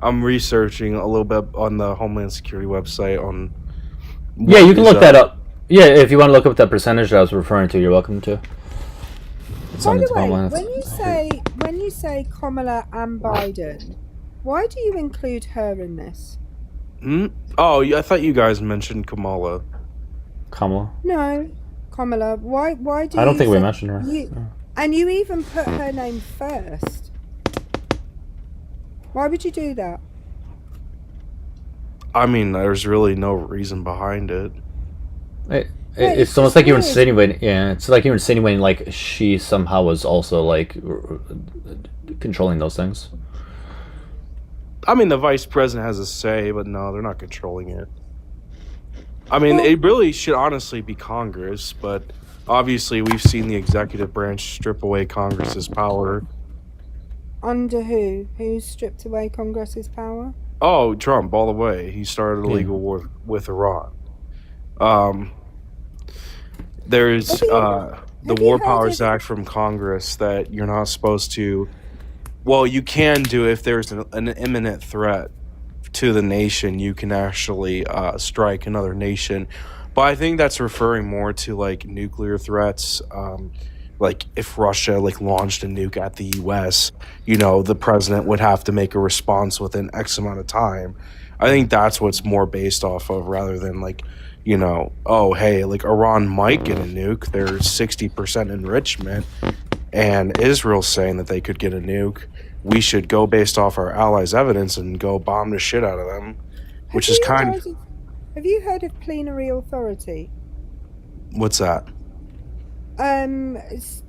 I'm researching a little bit on the Homeland Security website on. Yeah, you can look that up. Yeah, if you want to look up that percentage I was referring to, you're welcome to. By the way, when you say Kamala and Biden, why do you include her in this? Oh, I thought you guys mentioned Kamala. No, Kamala. Why do you? I don't think we mentioned her. And you even put her name first. Why would you do that? I mean, there's really no reason behind it. It's almost like you were insinuating. Yeah, it's like you were insinuating like she somehow was also like controlling those things. I mean, the vice president has a say, but no, they're not controlling it. I mean, it really should honestly be Congress, but obviously we've seen the executive branch strip away Congress's power. Under who? Who stripped away Congress's power? Oh, Trump, all the way. He started a legal war with Iran. There's the War Powers Act from Congress that you're not supposed to Well, you can do if there's an imminent threat to the nation. You can actually strike another nation, but I think that's referring more to like nuclear threats. Like if Russia like launched a nuke at the U.S., the president would have to make a response within X amount of time. I think that's what's more based off of, rather than like, oh hey, like Iran might get a nuke. There's 60% enrichment, and Israel's saying that they could get a nuke. We should go based off our allies' evidence and go bomb the shit out of them, which is kind of... Have you heard of plenary authority? What's that? Is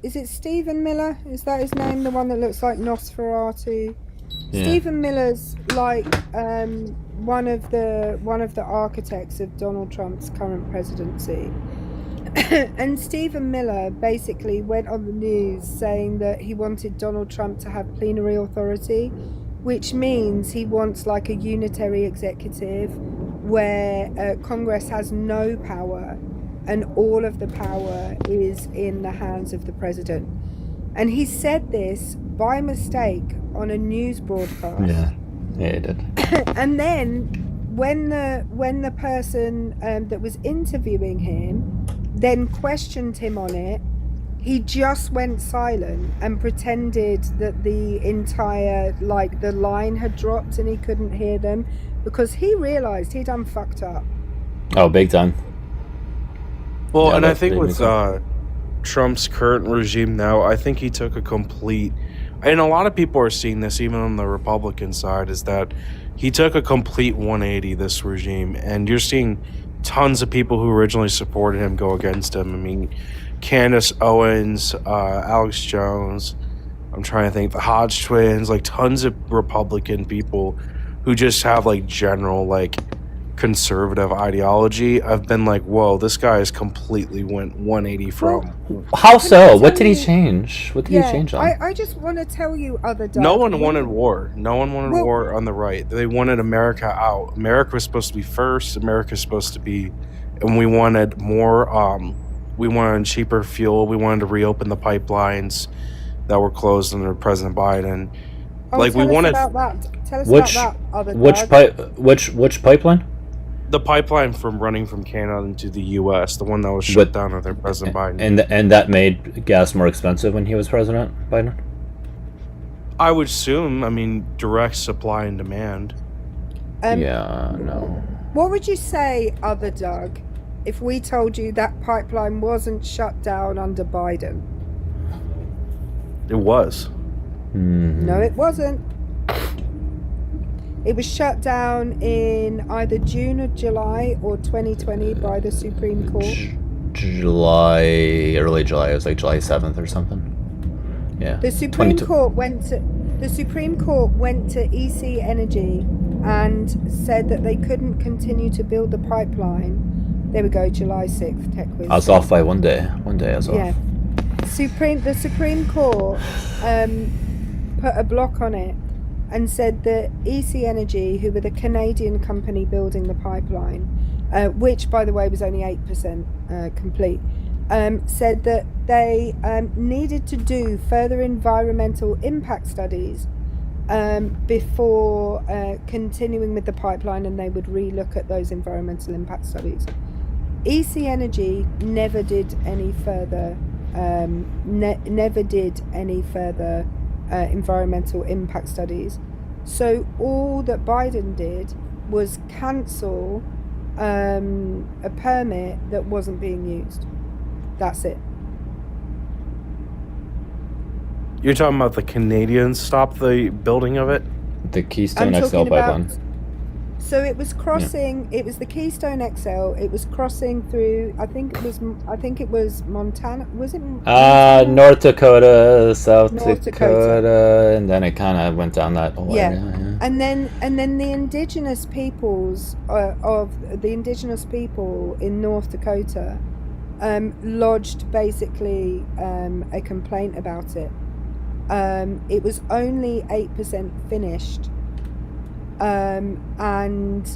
it Stephen Miller? Is that his name? The one that looks like Nosferatu? Yeah. Stephen Miller's like one of the architects of Donald Trump's current presidency. And Stephen Miller basically went on the news saying that he wanted Donald Trump to have plenary authority, which means he wants like a unitary executive where Congress has no power and all of the power is in the hands of the president. And he said this by mistake on a news broadcast. Yeah, he did. And then when the person that was interviewing him then questioned him on it, he just went silent and pretended that the entire, like, the line had dropped and he couldn't hear them, because he realized he'd done fucked up. Oh, big time. Well, yeah, and I think with Trump's current regime now, I think he took a complete... And a lot of people are seeing this, even on the Republican side, is that he took a complete 180, this regime. And you're seeing tons of people who originally supported him go against him. I mean, Candace Owens, Alex Jones, I'm trying to think, the Hodge twins, like tons of Republican people who just have like general like conservative ideology. I've been like, whoa, this guy has completely went 180 from... How so? What did he change? What did he change on? I just want to tell you, no one wanted war. No one wanted war on the right. They wanted America out. America was supposed to be first. America was supposed to be... And we wanted more... we wanted cheaper fuel. We wanted to reopen the pipelines that were closed under President Biden. Like, we wanted... Tell us about that, Which pipeline? The pipeline running from Canada into the U.S., the one that was shut down under President Biden. And that made gas more expensive when he was President Biden? I would assume. I mean, direct supply and demand. No. What would you say, Doug, if we told you that pipeline wasn't shut down under Biden? It was. Mm-hmm. No, it wasn't. It was shut down in either June or July or 2020 by the Supreme Court. Early July. It was like July 7th or something. Yeah. The Supreme Court went to EC Energy and said that they couldn't continue to build the pipeline. There we go, July 6th, tech whiz. I was off by one day. I was off. Yeah. The Supreme Court put a block on it and said that EC Energy, who were the Canadian company building the pipeline, which, by the way, was only 8% complete, said that they needed to do further environmental impact studies before continuing with the pipeline, and they would re-look at those environmental impact studies. EC Energy never did any further environmental impact studies. So all that Biden did was cancel a permit that wasn't being used. That's it. You're talking about the Canadians stopped the building of it? The Keystone XL pipeline. So it was crossing. Yeah. It was the Keystone XL. It was crossing through. I think it was Montana. Was it? Montana? North Dakota, South Dakota, and then it kind of went down that whole area. Yeah. And then the indigenous peoples of the indigenous people in North Dakota lodged basically a complaint about it. It was only 8% finished. And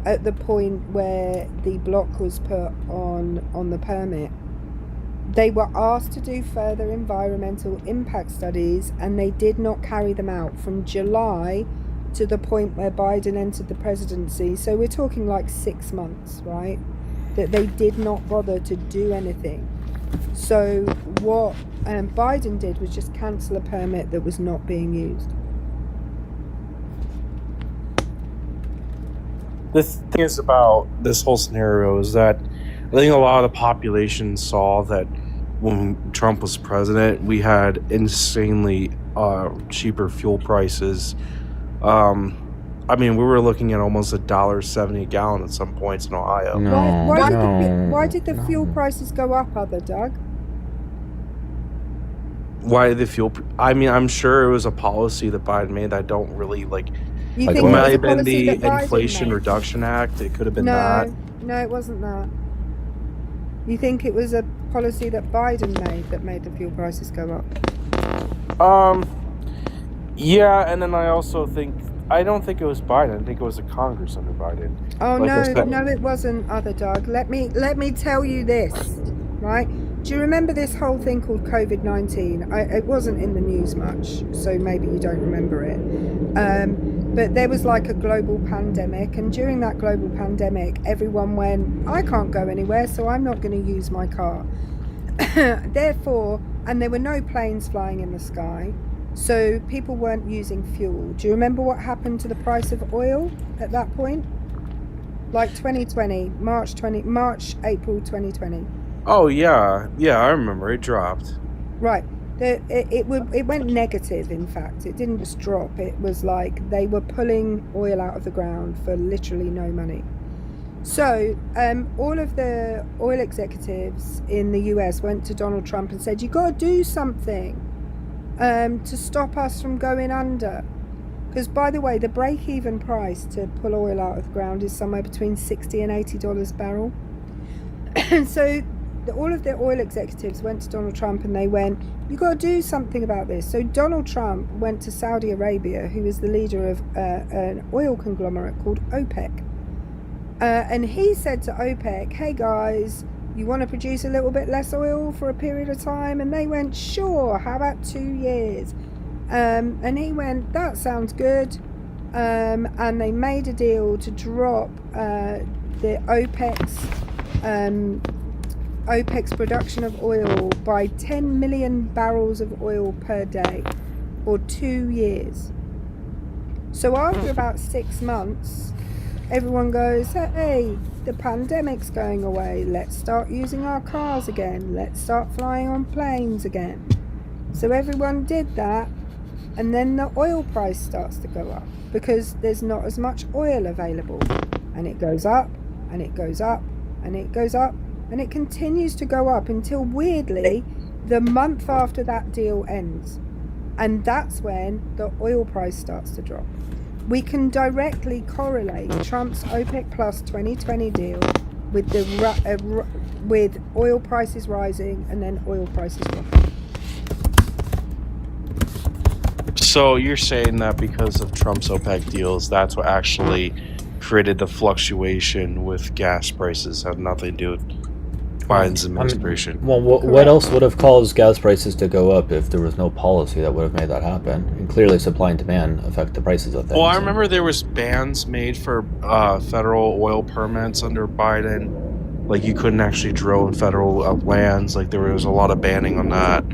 at the point where the block was put on the permit, They were asked to do further environmental impact studies, and they did not carry them out from July to the point where Biden entered the presidency. So we're talking like 6 months, right? That they did not bother to do anything. So what Biden did was just cancel a permit that was not being used. The thing is about this whole scenario is that I think a lot of the population saw that when Trump was president, we had insanely cheaper fuel prices. I mean, we were looking at almost $1.70 a gallon at some points in Ohio. Why did the fuel prices go up, other Doug? Why did the fuel? I mean, I'm sure it was a policy that Biden made that I don't really like. You It think it might was a have been policy the that Biden Inflation made? Reduction Act. It could have been that. No, it wasn't that. You think it was a policy that Biden made that made the fuel prices go up? Yeah, and then I also think I don't think it was Biden. I think it was the Congress under Biden. Oh Like I said- no, it wasn't, other Doug. Let me tell you this, right? Do you remember this whole thing called COVID-19? It wasn't in the news much, so maybe you don't remember it. But there was like a global pandemic, and during that global pandemic, everyone went, I can't go anywhere, so I'm not going to use my car. Therefore, and there were no planes flying in the sky, so people weren't using fuel. Do you remember what happened to the price of oil at that point? Like 2020, April 2020. Oh yeah, I remember it dropped. Right. It went negative, in fact. It didn't just drop. It was like they were pulling oil out of the ground for literally no money. So all of the oil executives in the US went to Donald Trump and said, you got to do something to stop us from going under. Because, by the way, the break-even price to pull oil out of the ground is somewhere between $60 and $80 a barrel. So all of the oil executives went to Donald Trump and they went, you got to do something about this. So Donald Trump went to Saudi Arabia, who is the leader of an oil conglomerate called OPEC. And he said to OPEC, hey guys, you want to produce a little bit less oil for a period of time? And they went, sure, how about 2 years? And he went, that sounds good. And they made a deal to drop the OPEC's production of oil by 10 million barrels of oil per day for 2 years. So after about 6 months, everyone goes, hey, the pandemic's going away. Let's start using our cars again. Let's start flying on planes again. So everyone did that. And then the oil price starts to go up because there's not as much oil available. And it goes up, and it goes up, and it goes up, and it continues to go up until, weirdly, the month after that deal ends. And that's when the oil price starts to drop. We can directly correlate Trump's OPEC Plus 2020 deal with with oil prices rising and then oil prices dropping. So you're saying that because of Trump's OPEC deals, that's what actually created the fluctuation with gas prices, had nothing to do with Biden's administration. Well, what else would have caused gas prices to go up if there was no policy that would have made that happen? And clearly, supply and demand affect the prices of things. Well, I remember there was bans made for federal oil permits under Biden. Like, you couldn't actually drill in federal lands. Like, there was a lot of banning on that.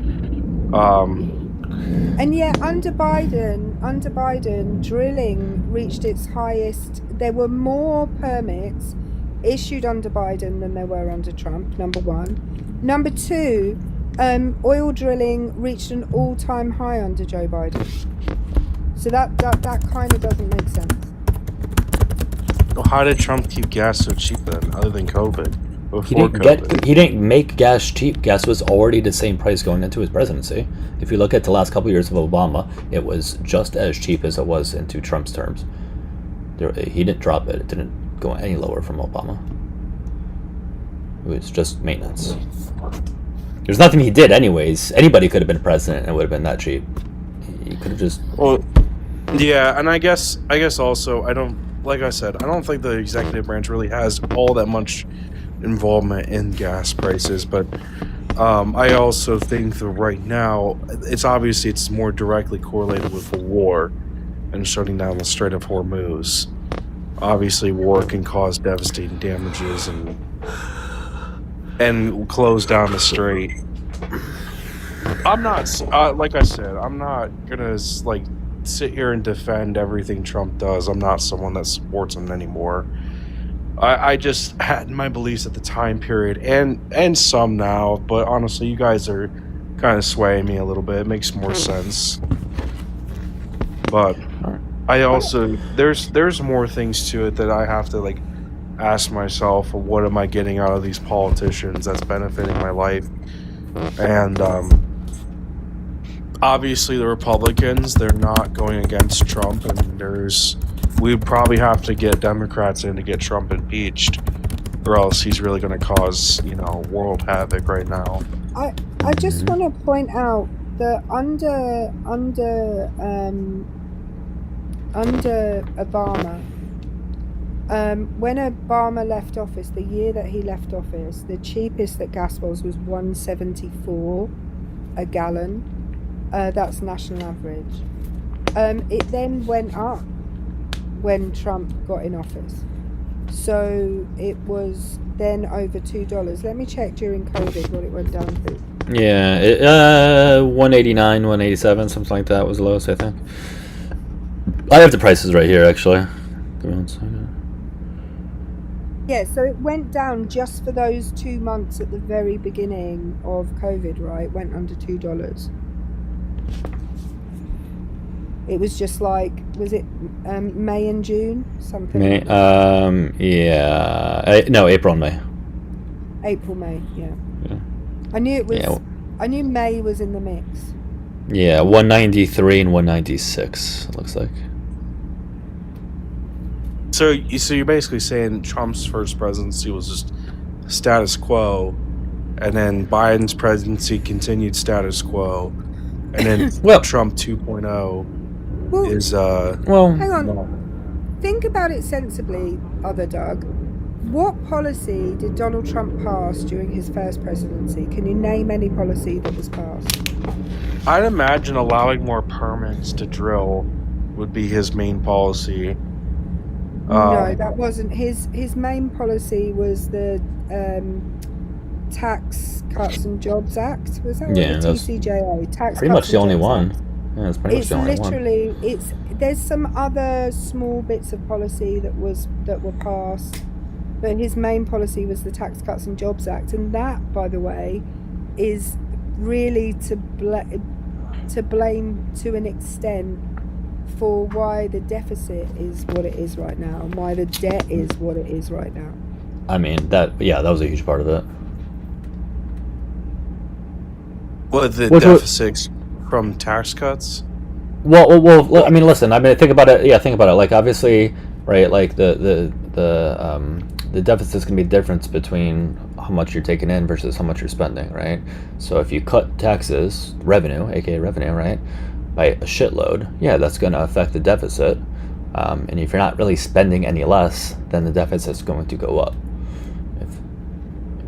And yet, under Biden, drilling reached its highest. There were more permits issued under Biden than there were under Trump, number one. Number two, oil drilling reached an all-time high under Joe Biden. So that kind of doesn't make sense. Well, how did Trump keep gas so cheap then, other than COVID? He didn't make gas cheap. Gas was already the same price going into his presidency. If you look at the last couple of years of Obama, it was just as cheap as it was into Trump's terms. He didn't drop it. It didn't go any lower from Obama. It was just maintenance. There's nothing he did anyways. Anybody could have been president and it would have been that cheap. He could have just... Well, yeah, and I guess also, like I said, I don't think the executive branch really has all that much involvement in gas prices, but I also think that right now, it's more directly correlated with the war and shutting down the Strait of Hormuz. Obviously, war can cause devastating damages and close down the strait. I'm not, like I said, I'm not gonna like sit here and defend everything Trump does. I'm not someone that supports him anymore. I just had my beliefs at the time period, and some now, but honestly, you guys are kind of swaying me a little bit. It makes more sense. But I also there's more things to it that I have to like ask myself, what am I getting out of these politicians that's benefiting my life? And obviously the Republicans, they're not going against Trump, and we'd probably have to get Democrats in to get Trump impeached, or else he's really going to cause, world havoc right now. I just want to point out that under Obama, when Obama left office, the year that he left office, the cheapest that gas was $1.74 a gallon. That's national average. It then went up when Trump got in office. So it was then over $2. Let me check during COVID what it went down to. Yeah, 189, 187, something like that was the lowest, I think. I have the prices right here, actually. Give me one second. Yeah, so it went down just for those 2 months at the very beginning of COVID, right? Went under $2. It was just like, was it May and June? Something. May, yeah. No, April and May. April, May, yeah. I knew it was. Yeah. I knew May was in the mix. Yeah, 193 and 196. It looks like. So you're basically saying Trump's first presidency was just status quo, and then Biden's presidency continued status quo, and then Trump 2.0 is hang on. Think about it sensibly, other Doug. What policy did Donald Trump pass during his first presidency? Can you name any policy that was passed? I'd imagine allowing more permits to drill would be his main policy. No, that wasn't his main policy. Was the Tax Cuts and Jobs Act? Was that the TCJA? Tax pretty much the only one. Yeah, it's pretty much the only one. It's there's some other small bits of policy that were passed, but his main policy was the Tax Cuts and Jobs Act, and that, by the way, is really to blame to an extent for why the deficit is what it is right now, and why the debt is what it is right now. I mean, that was a huge part of it. What, the deficits from tax cuts? Well, I mean, listen, think about it. Yeah, think about it. Like, obviously, right, like the deficit's gonna be the difference between how much you're taking in versus how much you're spending, right? So if you cut taxes, revenue, aka revenue, right, by a shitload, yeah, that's going to affect the deficit. And if you're not really spending any less, then the deficit's going to go up.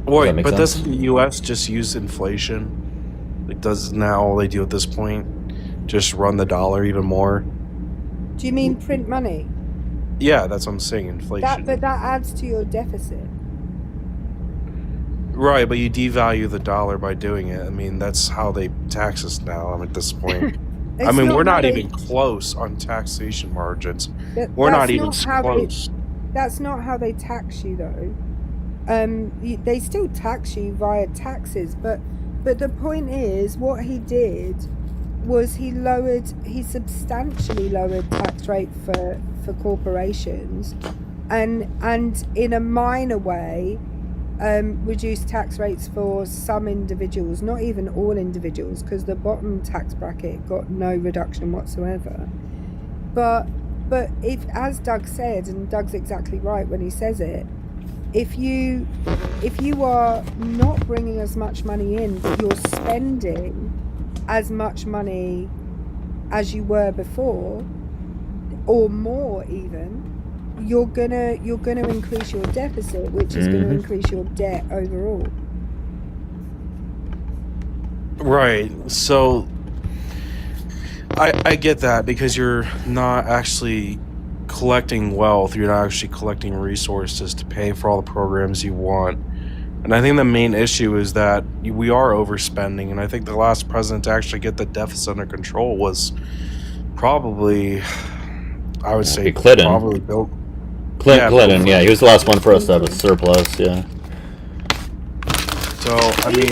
Wait, but doesn't the U.S. just use inflation? Like, doesn't that all they do at this point? Just run the dollar even more? Do you mean print money? Yeah, that's what I'm saying, inflation. But that adds to your deficit. Right, but you devalue the dollar by doing it. I mean, that's how they tax us now at this point. I mean, we're not even close on taxation margins. We're not even close. That's not how they tax you, though. They still tax you via taxes, but the point is, what he did was he substantially lowered tax rate for corporations, and in a minor way, reduced tax rates for some individuals, not even all individuals, because the bottom tax bracket got no reduction whatsoever. But if, as Doug said, and Doug's exactly right when he says it, if you are not bringing as much money in, but you're spending as much money as you were before, or more even, you're gonna increase your deficit, which is gonna increase your debt overall. Right. So I get that, because you're not actually collecting wealth, you're not actually collecting resources to pay for all the programs you want. And I think the main issue is that we are overspending, and I think the last president to actually get the deficit under control was probably, I would say, Clinton. probably Bill Clinton, yeah, he was the last one for us to have a surplus, yeah. So I mean,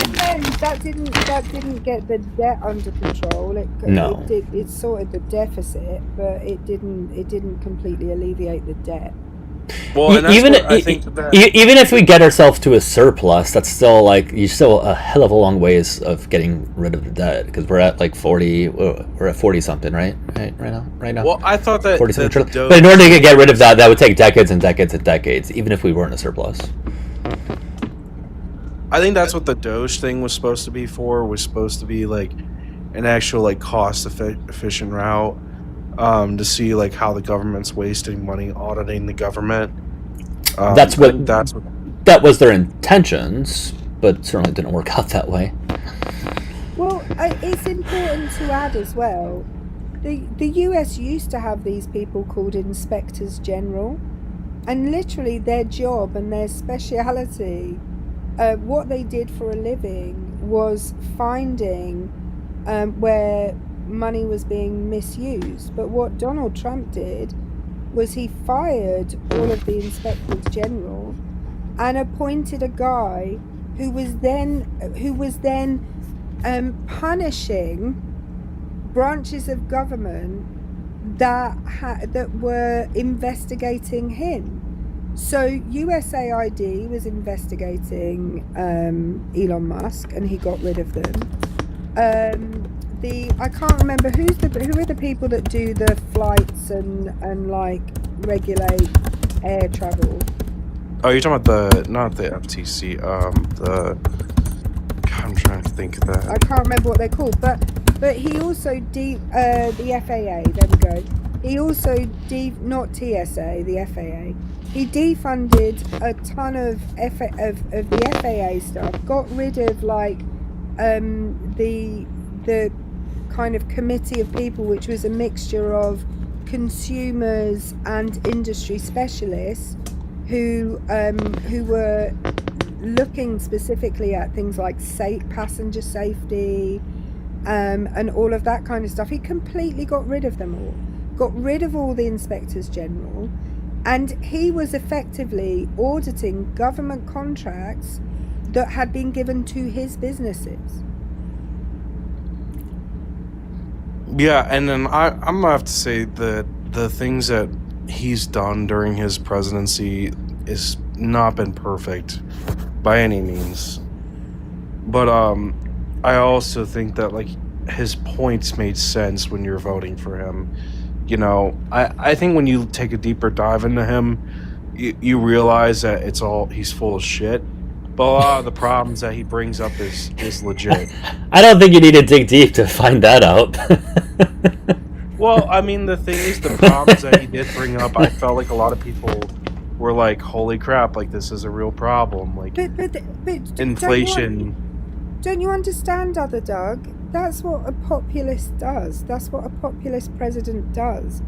that didn't get the debt under control. It sorted the deficit, but it didn't completely alleviate the debt. Well, and even I think that even if we get ourselves to a surplus, that's still like you're still a hell of a long ways of getting rid of the debt, because we're at like 40. We're at 40 something, right now. Well, I thought that 40 something trillion. But in order to get rid of that would take decades and decades and decades, even if we weren't a surplus. I think that's what the Doge thing was supposed to be for. Was supposed to be like an actual like cost efficient route to see like how the government's wasting money auditing the government. That was their intentions, but certainly didn't work out that way. Well, it's important to add as well, the US used to have these people called inspectors general, and literally their job and their speciality, what they did for a living was finding where money was being misused. But what Donald Trump did was he fired all of the inspectors general and appointed a guy who was then punishing branches of government that were investigating him. So USAID was investigating Elon Musk, and he got rid of them. I can't remember who are the people that do the flights and like regulate air travel. Oh, you're talking about not the FTC, I'm trying to think of that. I can't remember what they're called, but he also the FAA. There we go. He also not TSA, the FAA. He defunded a ton of the FAA stuff. Got rid of like the kind of committee of people, which was a mixture of consumers and industry specialists who were looking specifically at things like passenger safety and all of that kind of stuff. He completely got rid of them all, got rid of all the inspectors general, and he was effectively auditing government contracts that had been given to his businesses. Yeah, and then I'm gonna have to say that the things that he's done during his presidency has not been perfect by any means. But I also think that like his points made sense when you're voting for him. You know, I think when you take a deeper dive into him, you realize that he's full of shit. But a lot of the problems that he brings up is legit. I don't think you need to dig deep to find that out. Well, I mean, the thing is, the problems that he did bring up, I felt like a lot of people were like, holy crap, like this is a real problem. Like, but inflation. Don't you understand, other Doug? That's what a populist does. That's what a populist president does.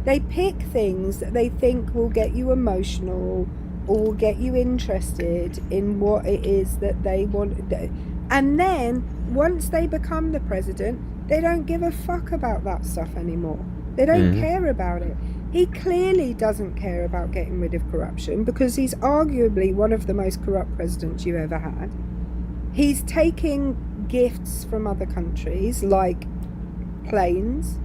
They pick things that they think will get you emotional or will get you interested in what it is that they want. And then, once they become the president, they don't give a fuck about that stuff anymore. They don't care about it. He clearly doesn't care about getting rid of corruption, because he's arguably one of the most corrupt presidents you ever had. He's taking gifts from other countries, like planes.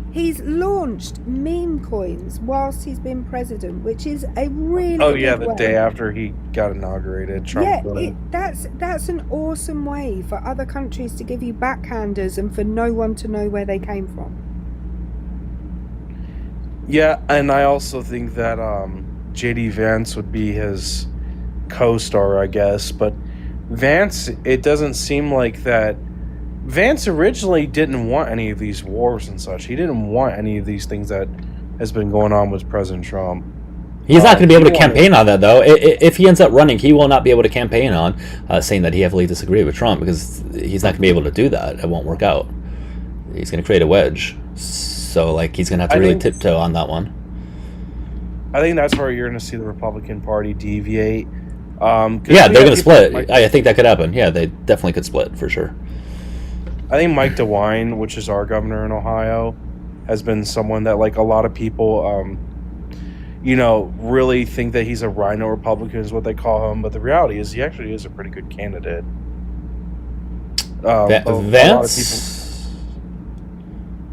He's launched meme coins whilst he's been president, which is a really the day after he got inaugurated, Trump. That's an awesome way for other countries to give you backhanders and for no one to know where they came from. Yeah, and I also think that JD Vance would be his co-star, I guess. But Vance, it doesn't seem like that. Vance originally didn't want any of these wars and such. He didn't want any of these things that has been going on with President Trump. He's not going to be able to campaign on that, though. If he ends up running, he will not be able to campaign on saying that he heavily disagreed with Trump, because he's not going to be able to do that. It won't work out. He's going to create a wedge. So, like, he's going to have to really tiptoe on that one. I think that's where you're going to see the Republican Party deviate. Yeah, they're going to split. I think that could happen. Yeah, they definitely could split, for sure. I think Mike DeWine, which is our governor in Ohio, has been someone that, like, a lot of people... really think that he's a rhino Republican is what they call him, but the reality is he actually is a pretty good candidate. Vance?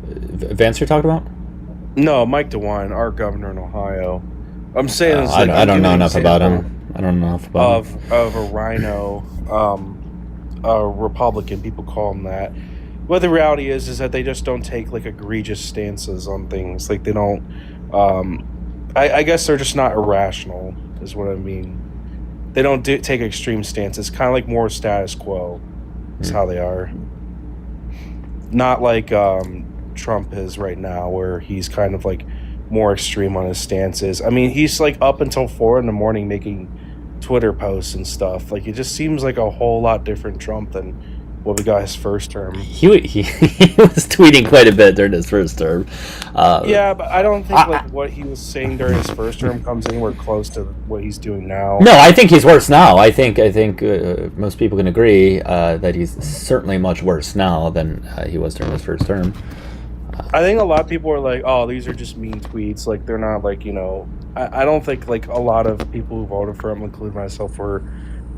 Vance you're talking about? No, Mike DeWine, our governor in Ohio. I'm saying I don't know enough about him. I don't know enough about him. Of a rhino, a Republican, people call him that. But the reality is that they just don't take, like, egregious stances on things. Like, they don't... I guess they're just not irrational, is what I mean. They don't take extreme stances. Kind of like more status quo is how they are. Not like Trump is right now, where he's kind of like more extreme on his stances. I mean, he's like up until 4 a.m. making Twitter posts and stuff. Like, it just seems like a whole lot different Trump than what we got his first term. He was tweeting quite a bit during his first term. Yeah, but I don't think what he was saying during his first term comes anywhere close to what he's doing now. No, I think he's worse now. I think most people can agree that he's certainly much worse now than he was during his first term. I think a lot of people are like, oh, these are just mean tweets. Like, they're not like, I don't think like a lot of people who voted for him, including myself, were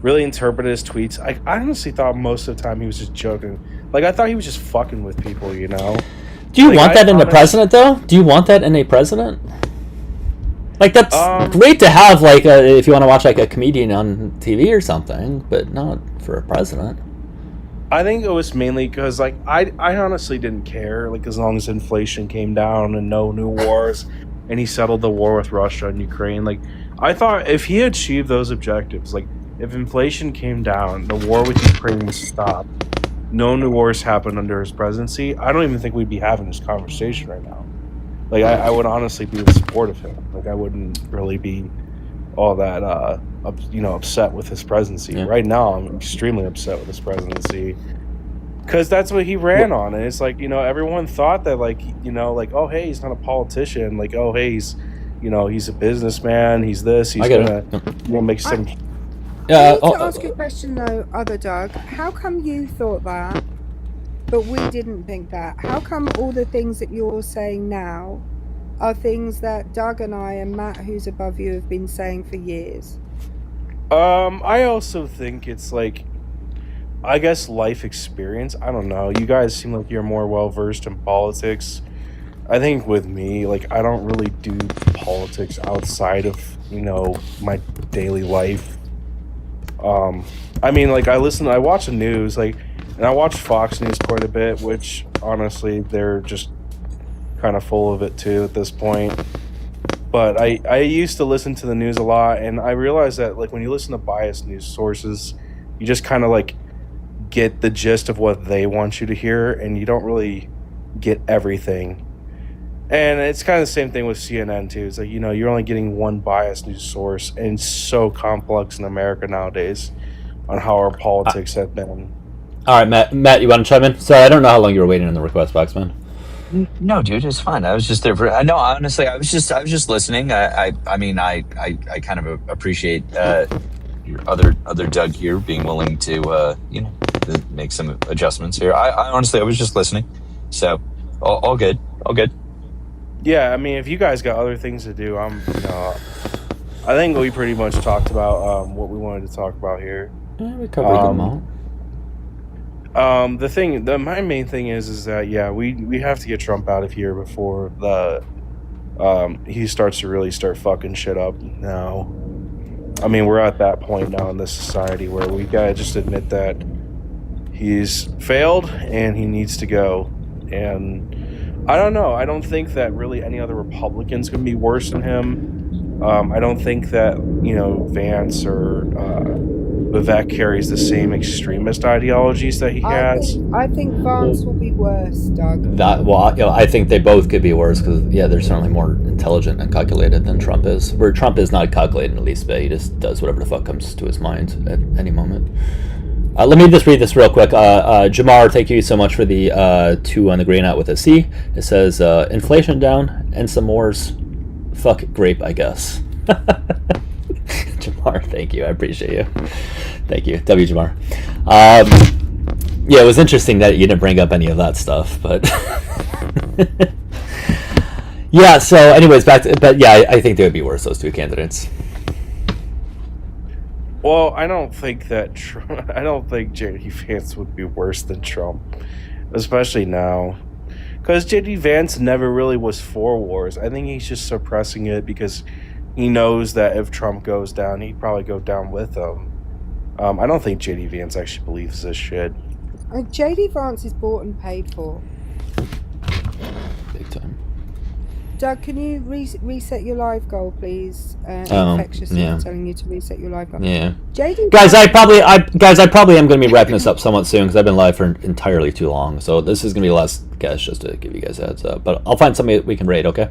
really interpreted his tweets. I honestly thought most of the time he was just joking. Like, I thought he was just fucking with people, Do you want that in a president, though? Do you want that in a president? Like, that's great to have, like, if you want to watch, like, a comedian on TV or something, but not for a president. I think it was mainly because, like, I honestly didn't care, like, as long as inflation came down and no new wars, and he settled the war with Russia and Ukraine. Like, I thought if he achieved those objectives, like, if inflation came down, the war with Ukraine was stopped, no new wars happened under his presidency, I don't even think we'd be having this conversation right now. Like, I would honestly be in support of him. Like, I wouldn't really be all that, upset with his presidency. Yeah. Right now, I'm extremely upset with his presidency. Because that's what he ran on. And it's like, everyone thought that, like, oh, hey, he's not a politician. Like, oh, hey, he's a businessman. He's this. He's going to make some... I need to ask you a question, though, other Doug. How come you thought that, but we didn't think that? How come all the things that you're saying now are things that Doug and I and Matt, who's above you, have been saying for years? I also think it's like, I guess, life experience. I don't know. You guys seem like you're more well-versed in politics. I think with me, like, I don't really do politics outside of, my daily life. I mean, like, I watch the news, like, and I watch Fox News quite a bit, which, honestly, they're just kind of full of it, too, at this point. But I used to listen to the news a lot, and I realized that, like, when you listen to biased news sources, you just kind of, like, get the gist of what they want you to hear, and you don't really get everything. And it's kind of the same thing with CNN, too. It's like, you're only getting one biased news source, and it's so complex in America nowadays on how our politics have been. All right, Matt, you want to chime in? Sorry, I don't know how long you were waiting in the request box, man. No, dude, it's fine. I was just there for. No, honestly, I was just listening. I mean, I kind of appreciate your other Doug here being willing to to make some adjustments here. I honestly, I was just listening. So, all good, all good. Yeah, I mean, if you guys got other things to do, I think we pretty much talked about what we wanted to talk about here. Yeah, we covered them all. My main thing is that, yeah, we have to get Trump out of here before he starts to really start fucking shit up now. I mean, we're at that point now in this society where we gotta just admit that he's failed and he needs to go. And I don't know. I don't think that really any other Republican's going to be worse than him. I don't think that, Vance or Vivek carries the same extremist ideologies that he has. I think Vance will be worse, Doug. I think they both could be worse because they're certainly more intelligent and calculated than Trump is. Where Trump is not calculated in the least bit. He just does whatever the fuck comes to his mind at any moment. Let me just read this real quick. Jamar, thank you so much for the 2 on the green out with a C. It says, inflation down and some wars. Fuck grape, I guess. Jamar, thank you. I appreciate you. Thank you. W. Jamar. Yeah, it was interesting that you didn't bring up any of that stuff, but... yeah, so anyways, I think they would be worse, those 2 candidates. Well, I don't think J.D. Vance would be worse than Trump, especially now. Because J.D. Vance never really was for wars. I think he's just suppressing it because he knows that if Trump goes down, he'd probably go down with him. I don't think J.D. Vance actually believes this shit. J.D. Vance is bought and paid for. Big time. Doug, can you reset your live goal, please? Infectious is telling you to reset your live goal. Yeah. JD guys, I probably am going to be wrapping this up somewhat soon because I've been live for entirely too long. So this is going to be the last guess, just to give you guys a heads up. But I'll find somebody that we can raid. Okay.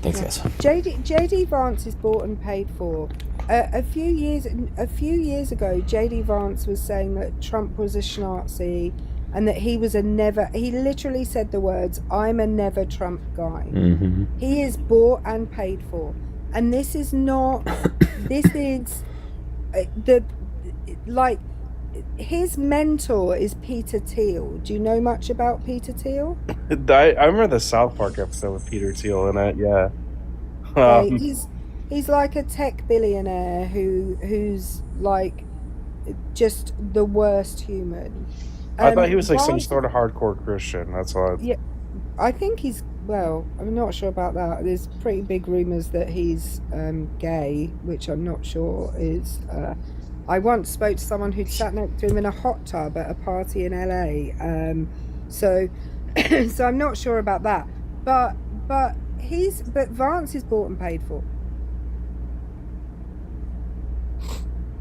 Thanks, guys. JD Vance is bought and paid for. A few years ago, JD Vance was saying that Trump was a Schnazi. And that he literally said the words, "I'm a never Trump guy." Mm-hmm. He is bought and paid for. And this is not, this is his mentor is Peter Thiel. Do you know much about Peter Thiel? I remember the South Park episode with Peter Thiel in it, yeah. He's like a tech billionaire who's like just the worst human. I thought he was like some sort of hardcore Christian. That's all. Yeah, I think he's. Well, I'm not sure about that. There's pretty big rumors that he's gay, which I'm not sure is. I once spoke to someone who'd sat next to him in a hot tub at a party in LA. So I'm not sure about that. But Vance is bought and paid for.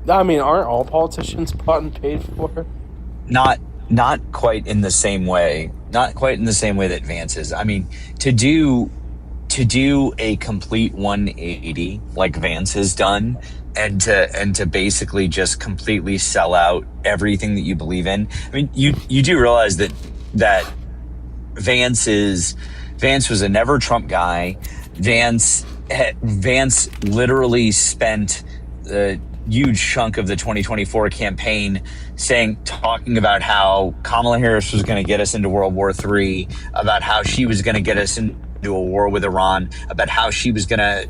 I mean, aren't all politicians bought and paid for? Not quite in the same way. Not quite in the same way that Vance is. I mean, to do a complete 180 like Vance has done, and to basically just completely sell out everything that you believe in. I mean, you do realize that Vance was a never Trump guy. Vance literally spent the huge chunk of the 2024 campaign talking about how Kamala Harris was going to get us into World War III, about how she was going to get us into a war with Iran, about how she was going to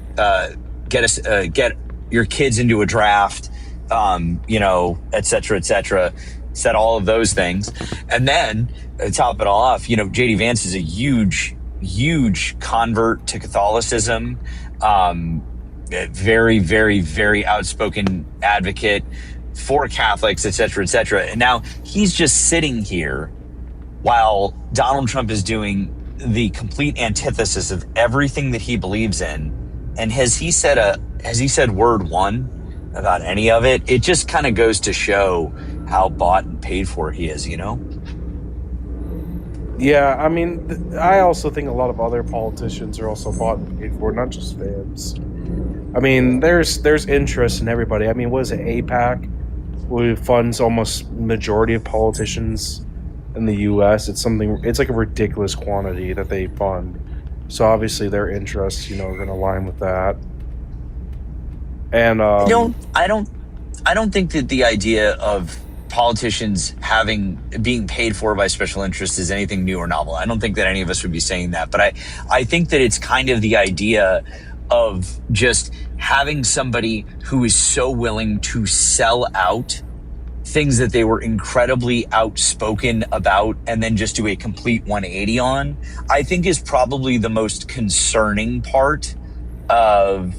get your kids into a draft, et cetera, said all of those things. And then to top it all off, JD Vance is a huge convert to Catholicism, very, very, very outspoken advocate for Catholics, et cetera, and now he's just sitting here while Donald Trump is doing the complete antithesis of everything that he believes in. And has he said word one about any of it? It just kind of goes to show how bought and paid for he is, Yeah, I mean, I also think a lot of other politicians are also bought and paid for, not just Vance. I mean, there's interest in everybody. I mean, what is it, AIPAC, who funds almost majority of politicians in the U.S.? It's like a ridiculous quantity that they fund. So obviously their interests, are going to align with that. And I don't think that the idea of politicians being paid for by special interests is anything new or novel. I don't think that any of us would be saying that, but I think that it's kind of the idea of just having somebody who is so willing to sell out things that they were incredibly outspoken about and then just do a complete 180 on, I think is probably the most concerning part of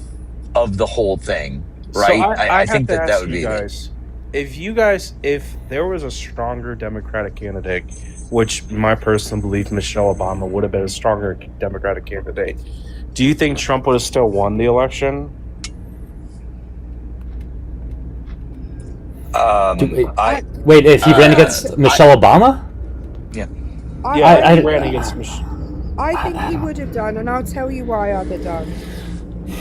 the whole thing, right? So I think that would be guys, if there was a stronger Democratic candidate, which in my personal belief, Michelle Obama would have been a stronger Democratic candidate, do you think Trump would have still won the election? Wait, if he ran against Michelle Obama? Yeah. I ran against Michelle. I think he would have done, and I'll tell you why, other Doug.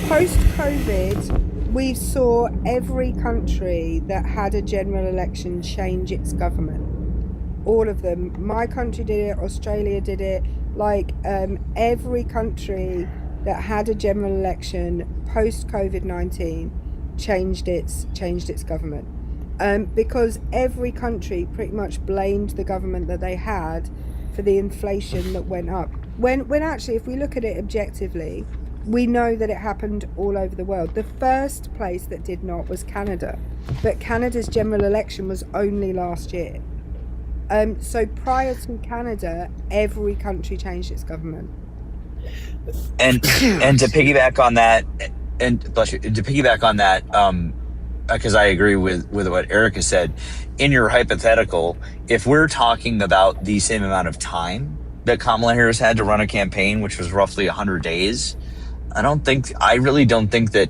Post-COVID, we saw every country that had a general election change its government. All of them. My country did it, Australia did it. Like, every country that had a general election post-COVID-19 changed its government. Because every country pretty much blamed the government that they had for the inflation that went up. When actually, if we look at it objectively, we know that it happened all over the world. The first place that did not was Canada, but Canada's general election was only last year. So prior to Canada, every country changed its government. And to piggyback on that, because I agree with what Erica said, in your hypothetical, if we're talking about the same amount of time that Kamala Harris had to run a campaign, which was roughly 100 days, I really don't think that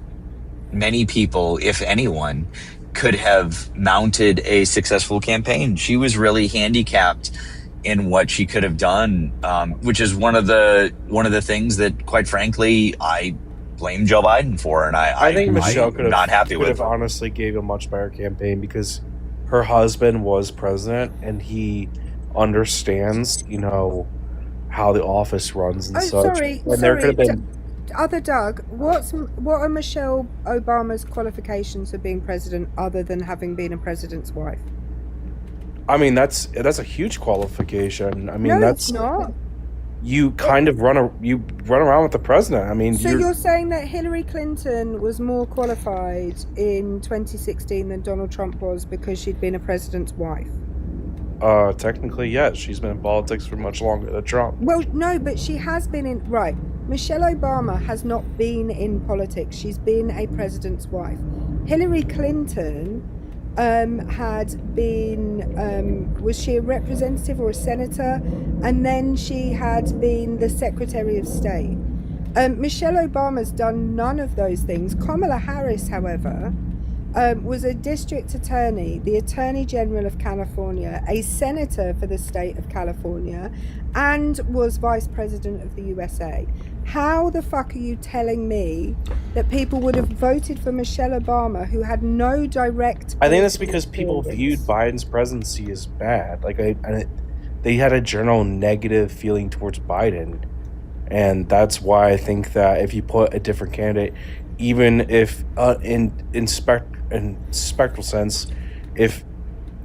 many people, if anyone, could have mounted a successful campaign. She was really handicapped in what she could have done, which is one of the things that, quite frankly, I blame Joe Biden for, and I think Michelle could have honestly gave a much better campaign because her husband was president and he understands, how the office runs and such. Sorry. There could have been other Doug, what are Michelle Obama's qualifications for being president other than having been a president's wife? I mean, that's a huge qualification. I mean, no, it's not. You kind of run around with the president. I mean, so you're saying that Hillary Clinton was more qualified in 2016 than Donald Trump was because she'd been a president's wife? Technically, yes. She's been in politics for much longer than Trump. Well, no, but she has been in... Right. Michelle Obama has not been in politics. She's been a president's wife. Hillary Clinton had been... was she a representative or a senator? And then she had been the Secretary of State. Michelle Obama's done none of those things. Kamala Harris, however... was a district attorney, the Attorney General of California, a senator for the state of California, and was vice president of the USA. How the fuck are you telling me that people would have voted for Michelle Obama, who had no direct... I think that's because people viewed Biden's presidency as bad. Like, they had a general negative feeling towards Biden. And that's why I think that if you put a different candidate, even if in spectral sense, if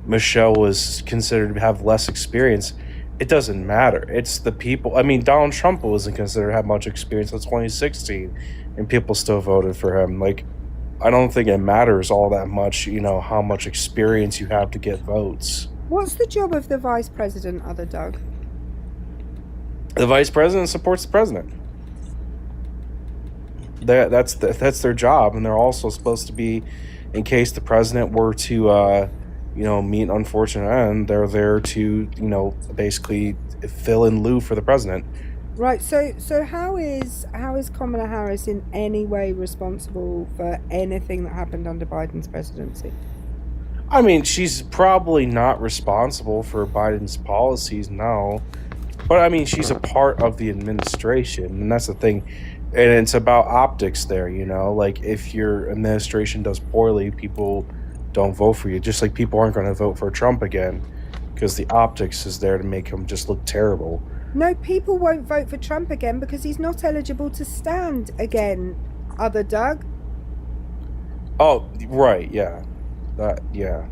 Michelle was considered to have less experience, it doesn't matter. It's the people. I mean, Donald Trump wasn't considered to have much experience in 2016, and people still voted for him. Like, I don't think it matters all that much, how much experience you have to get votes. What's the job of the vice president, other Doug? The vice president supports the president. That's their job, and they're also supposed to be, in case the president were to, meet an unfortunate end, they're there to, basically fill in lieu for the president. Right. So how is Kamala Harris in any way responsible for anything that happened under Biden's presidency? I mean, she's probably not responsible for Biden's policies, no. But I mean, she's a part of the administration, and that's the thing. And it's about optics there, like if your administration does poorly, people don't vote for you. Just like people aren't going to vote for Trump again because the optics is there to make him just look terrible. No, people won't vote for Trump again because he's not eligible to stand again, other Doug. Oh, right, yeah. Yeah.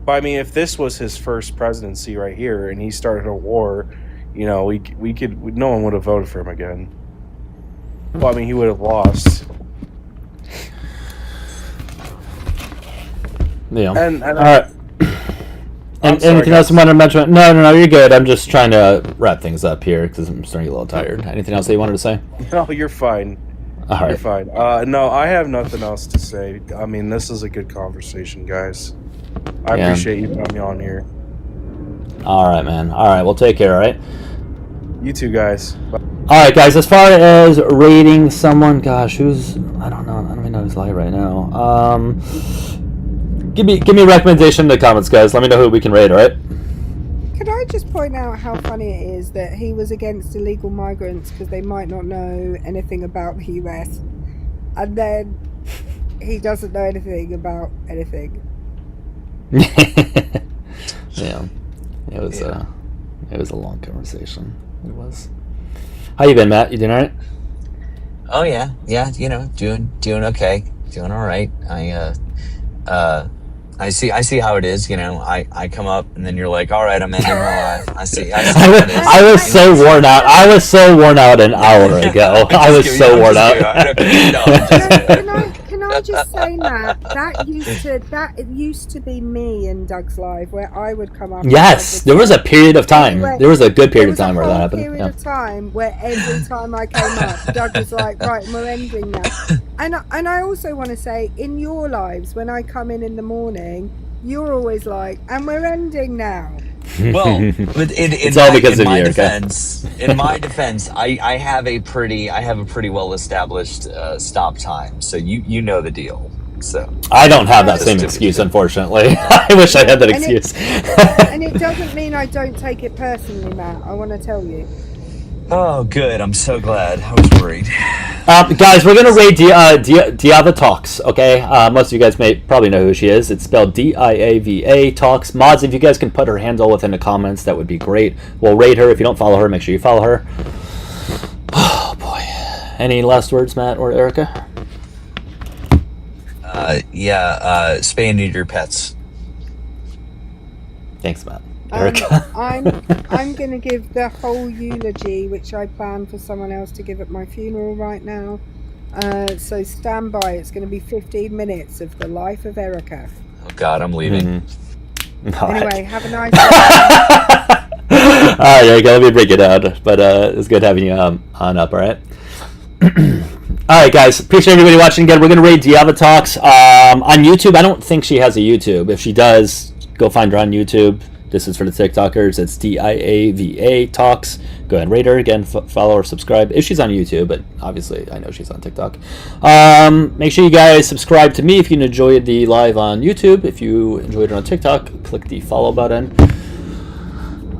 But I mean, if this was his first presidency right here and he started a war, no one would have voted for him again. Well, I mean, he would have lost. Yeah. And all right. And anything else you want to mention? No, you're good. I'm just trying to wrap things up here because I'm starting to get a little tired. Anything else that you wanted to say? No, you're fine. All right. You're fine. No, I have nothing else to say. I mean, this is a good conversation, guys. I appreciate you coming on here. All right, man. All right, well, take care, all right? You too, guys. Bye. All right, guys, as far as rating someone, gosh, I don't even know who's live right now. Give me a recommendation in the comments, guys. Let me know who we can raid. All right. Can I just point out how funny it is that he was against illegal migrants because they might not know anything about the US, and then he doesn't know anything about anything. Yeah, it was a long conversation. It was. How you been, Matt? You doing all right? Oh yeah, doing okay, doing all right. I see how it is. I come up and then you're like, all right, I'm ending my life. I see how it is. I was so worn out. I was so worn out an hour ago. I was so worn out. Can I just say, Matt, that used to be me in Doug's live, where I would come up. Yes, there was a period of time. There was a good period of time where that happened. There was a period of time where every time I came up, Doug was like, right, we're ending now. And I also want to say, in your lives, when I come in the morning, you're always like, and we're ending now. Well, it's all because of you, defense. In my defense, I have a pretty well established stop time, so you know the deal. So I don't have that same excuse, unfortunately. I wish I had that excuse. And it doesn't mean I don't take it personally, Matt. I want to tell you. Oh, good. I'm so glad. I was worried. Guys, we're gonna raid Diava Talks. Okay, most of you guys may probably know who she is. It's spelled Diava Talks. Mods, if you guys can put her handle within the comments, that would be great. We'll raid her. If you don't follow her, make sure you follow her. Oh boy. Any last words, Matt or Erica? Spay and neuter your pets. Thanks, Matt. Erica. I'm going to give the whole eulogy, which I plan for someone else to give at my funeral right now. So stand by. It's going to be 15 minutes of the life of Erica. Oh God, I'm leaving. Anyway, have a nice day. All right, Erica, let me break it down. But it's good having you on up, all right? All right, guys. Appreciate everybody watching again. We're going to raid Diava Talks on YouTube. I don't think she has a YouTube. If she does, go find her on YouTube. This is for the TikTokers. It's Diava Talks. Go ahead and rate her. Again, follow or subscribe if she's on YouTube, but obviously I know she's on TikTok. Make sure you guys subscribe to me if you enjoyed the live on YouTube. If you enjoyed it on TikTok, click the follow button.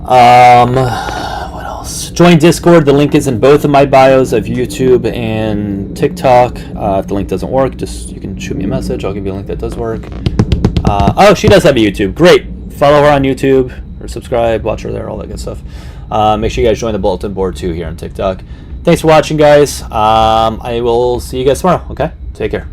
What else? Join Discord. The link is in both of my bios of YouTube and TikTok. If the link doesn't work, you can shoot me a message. I'll give you a link that does work. Oh, she does have a YouTube. Great. Follow her on YouTube or subscribe, watch her there, all that good stuff. Make sure you guys join the bulletin board too here on TikTok. Thanks for watching, guys. I will see you guys tomorrow. Okay, take care.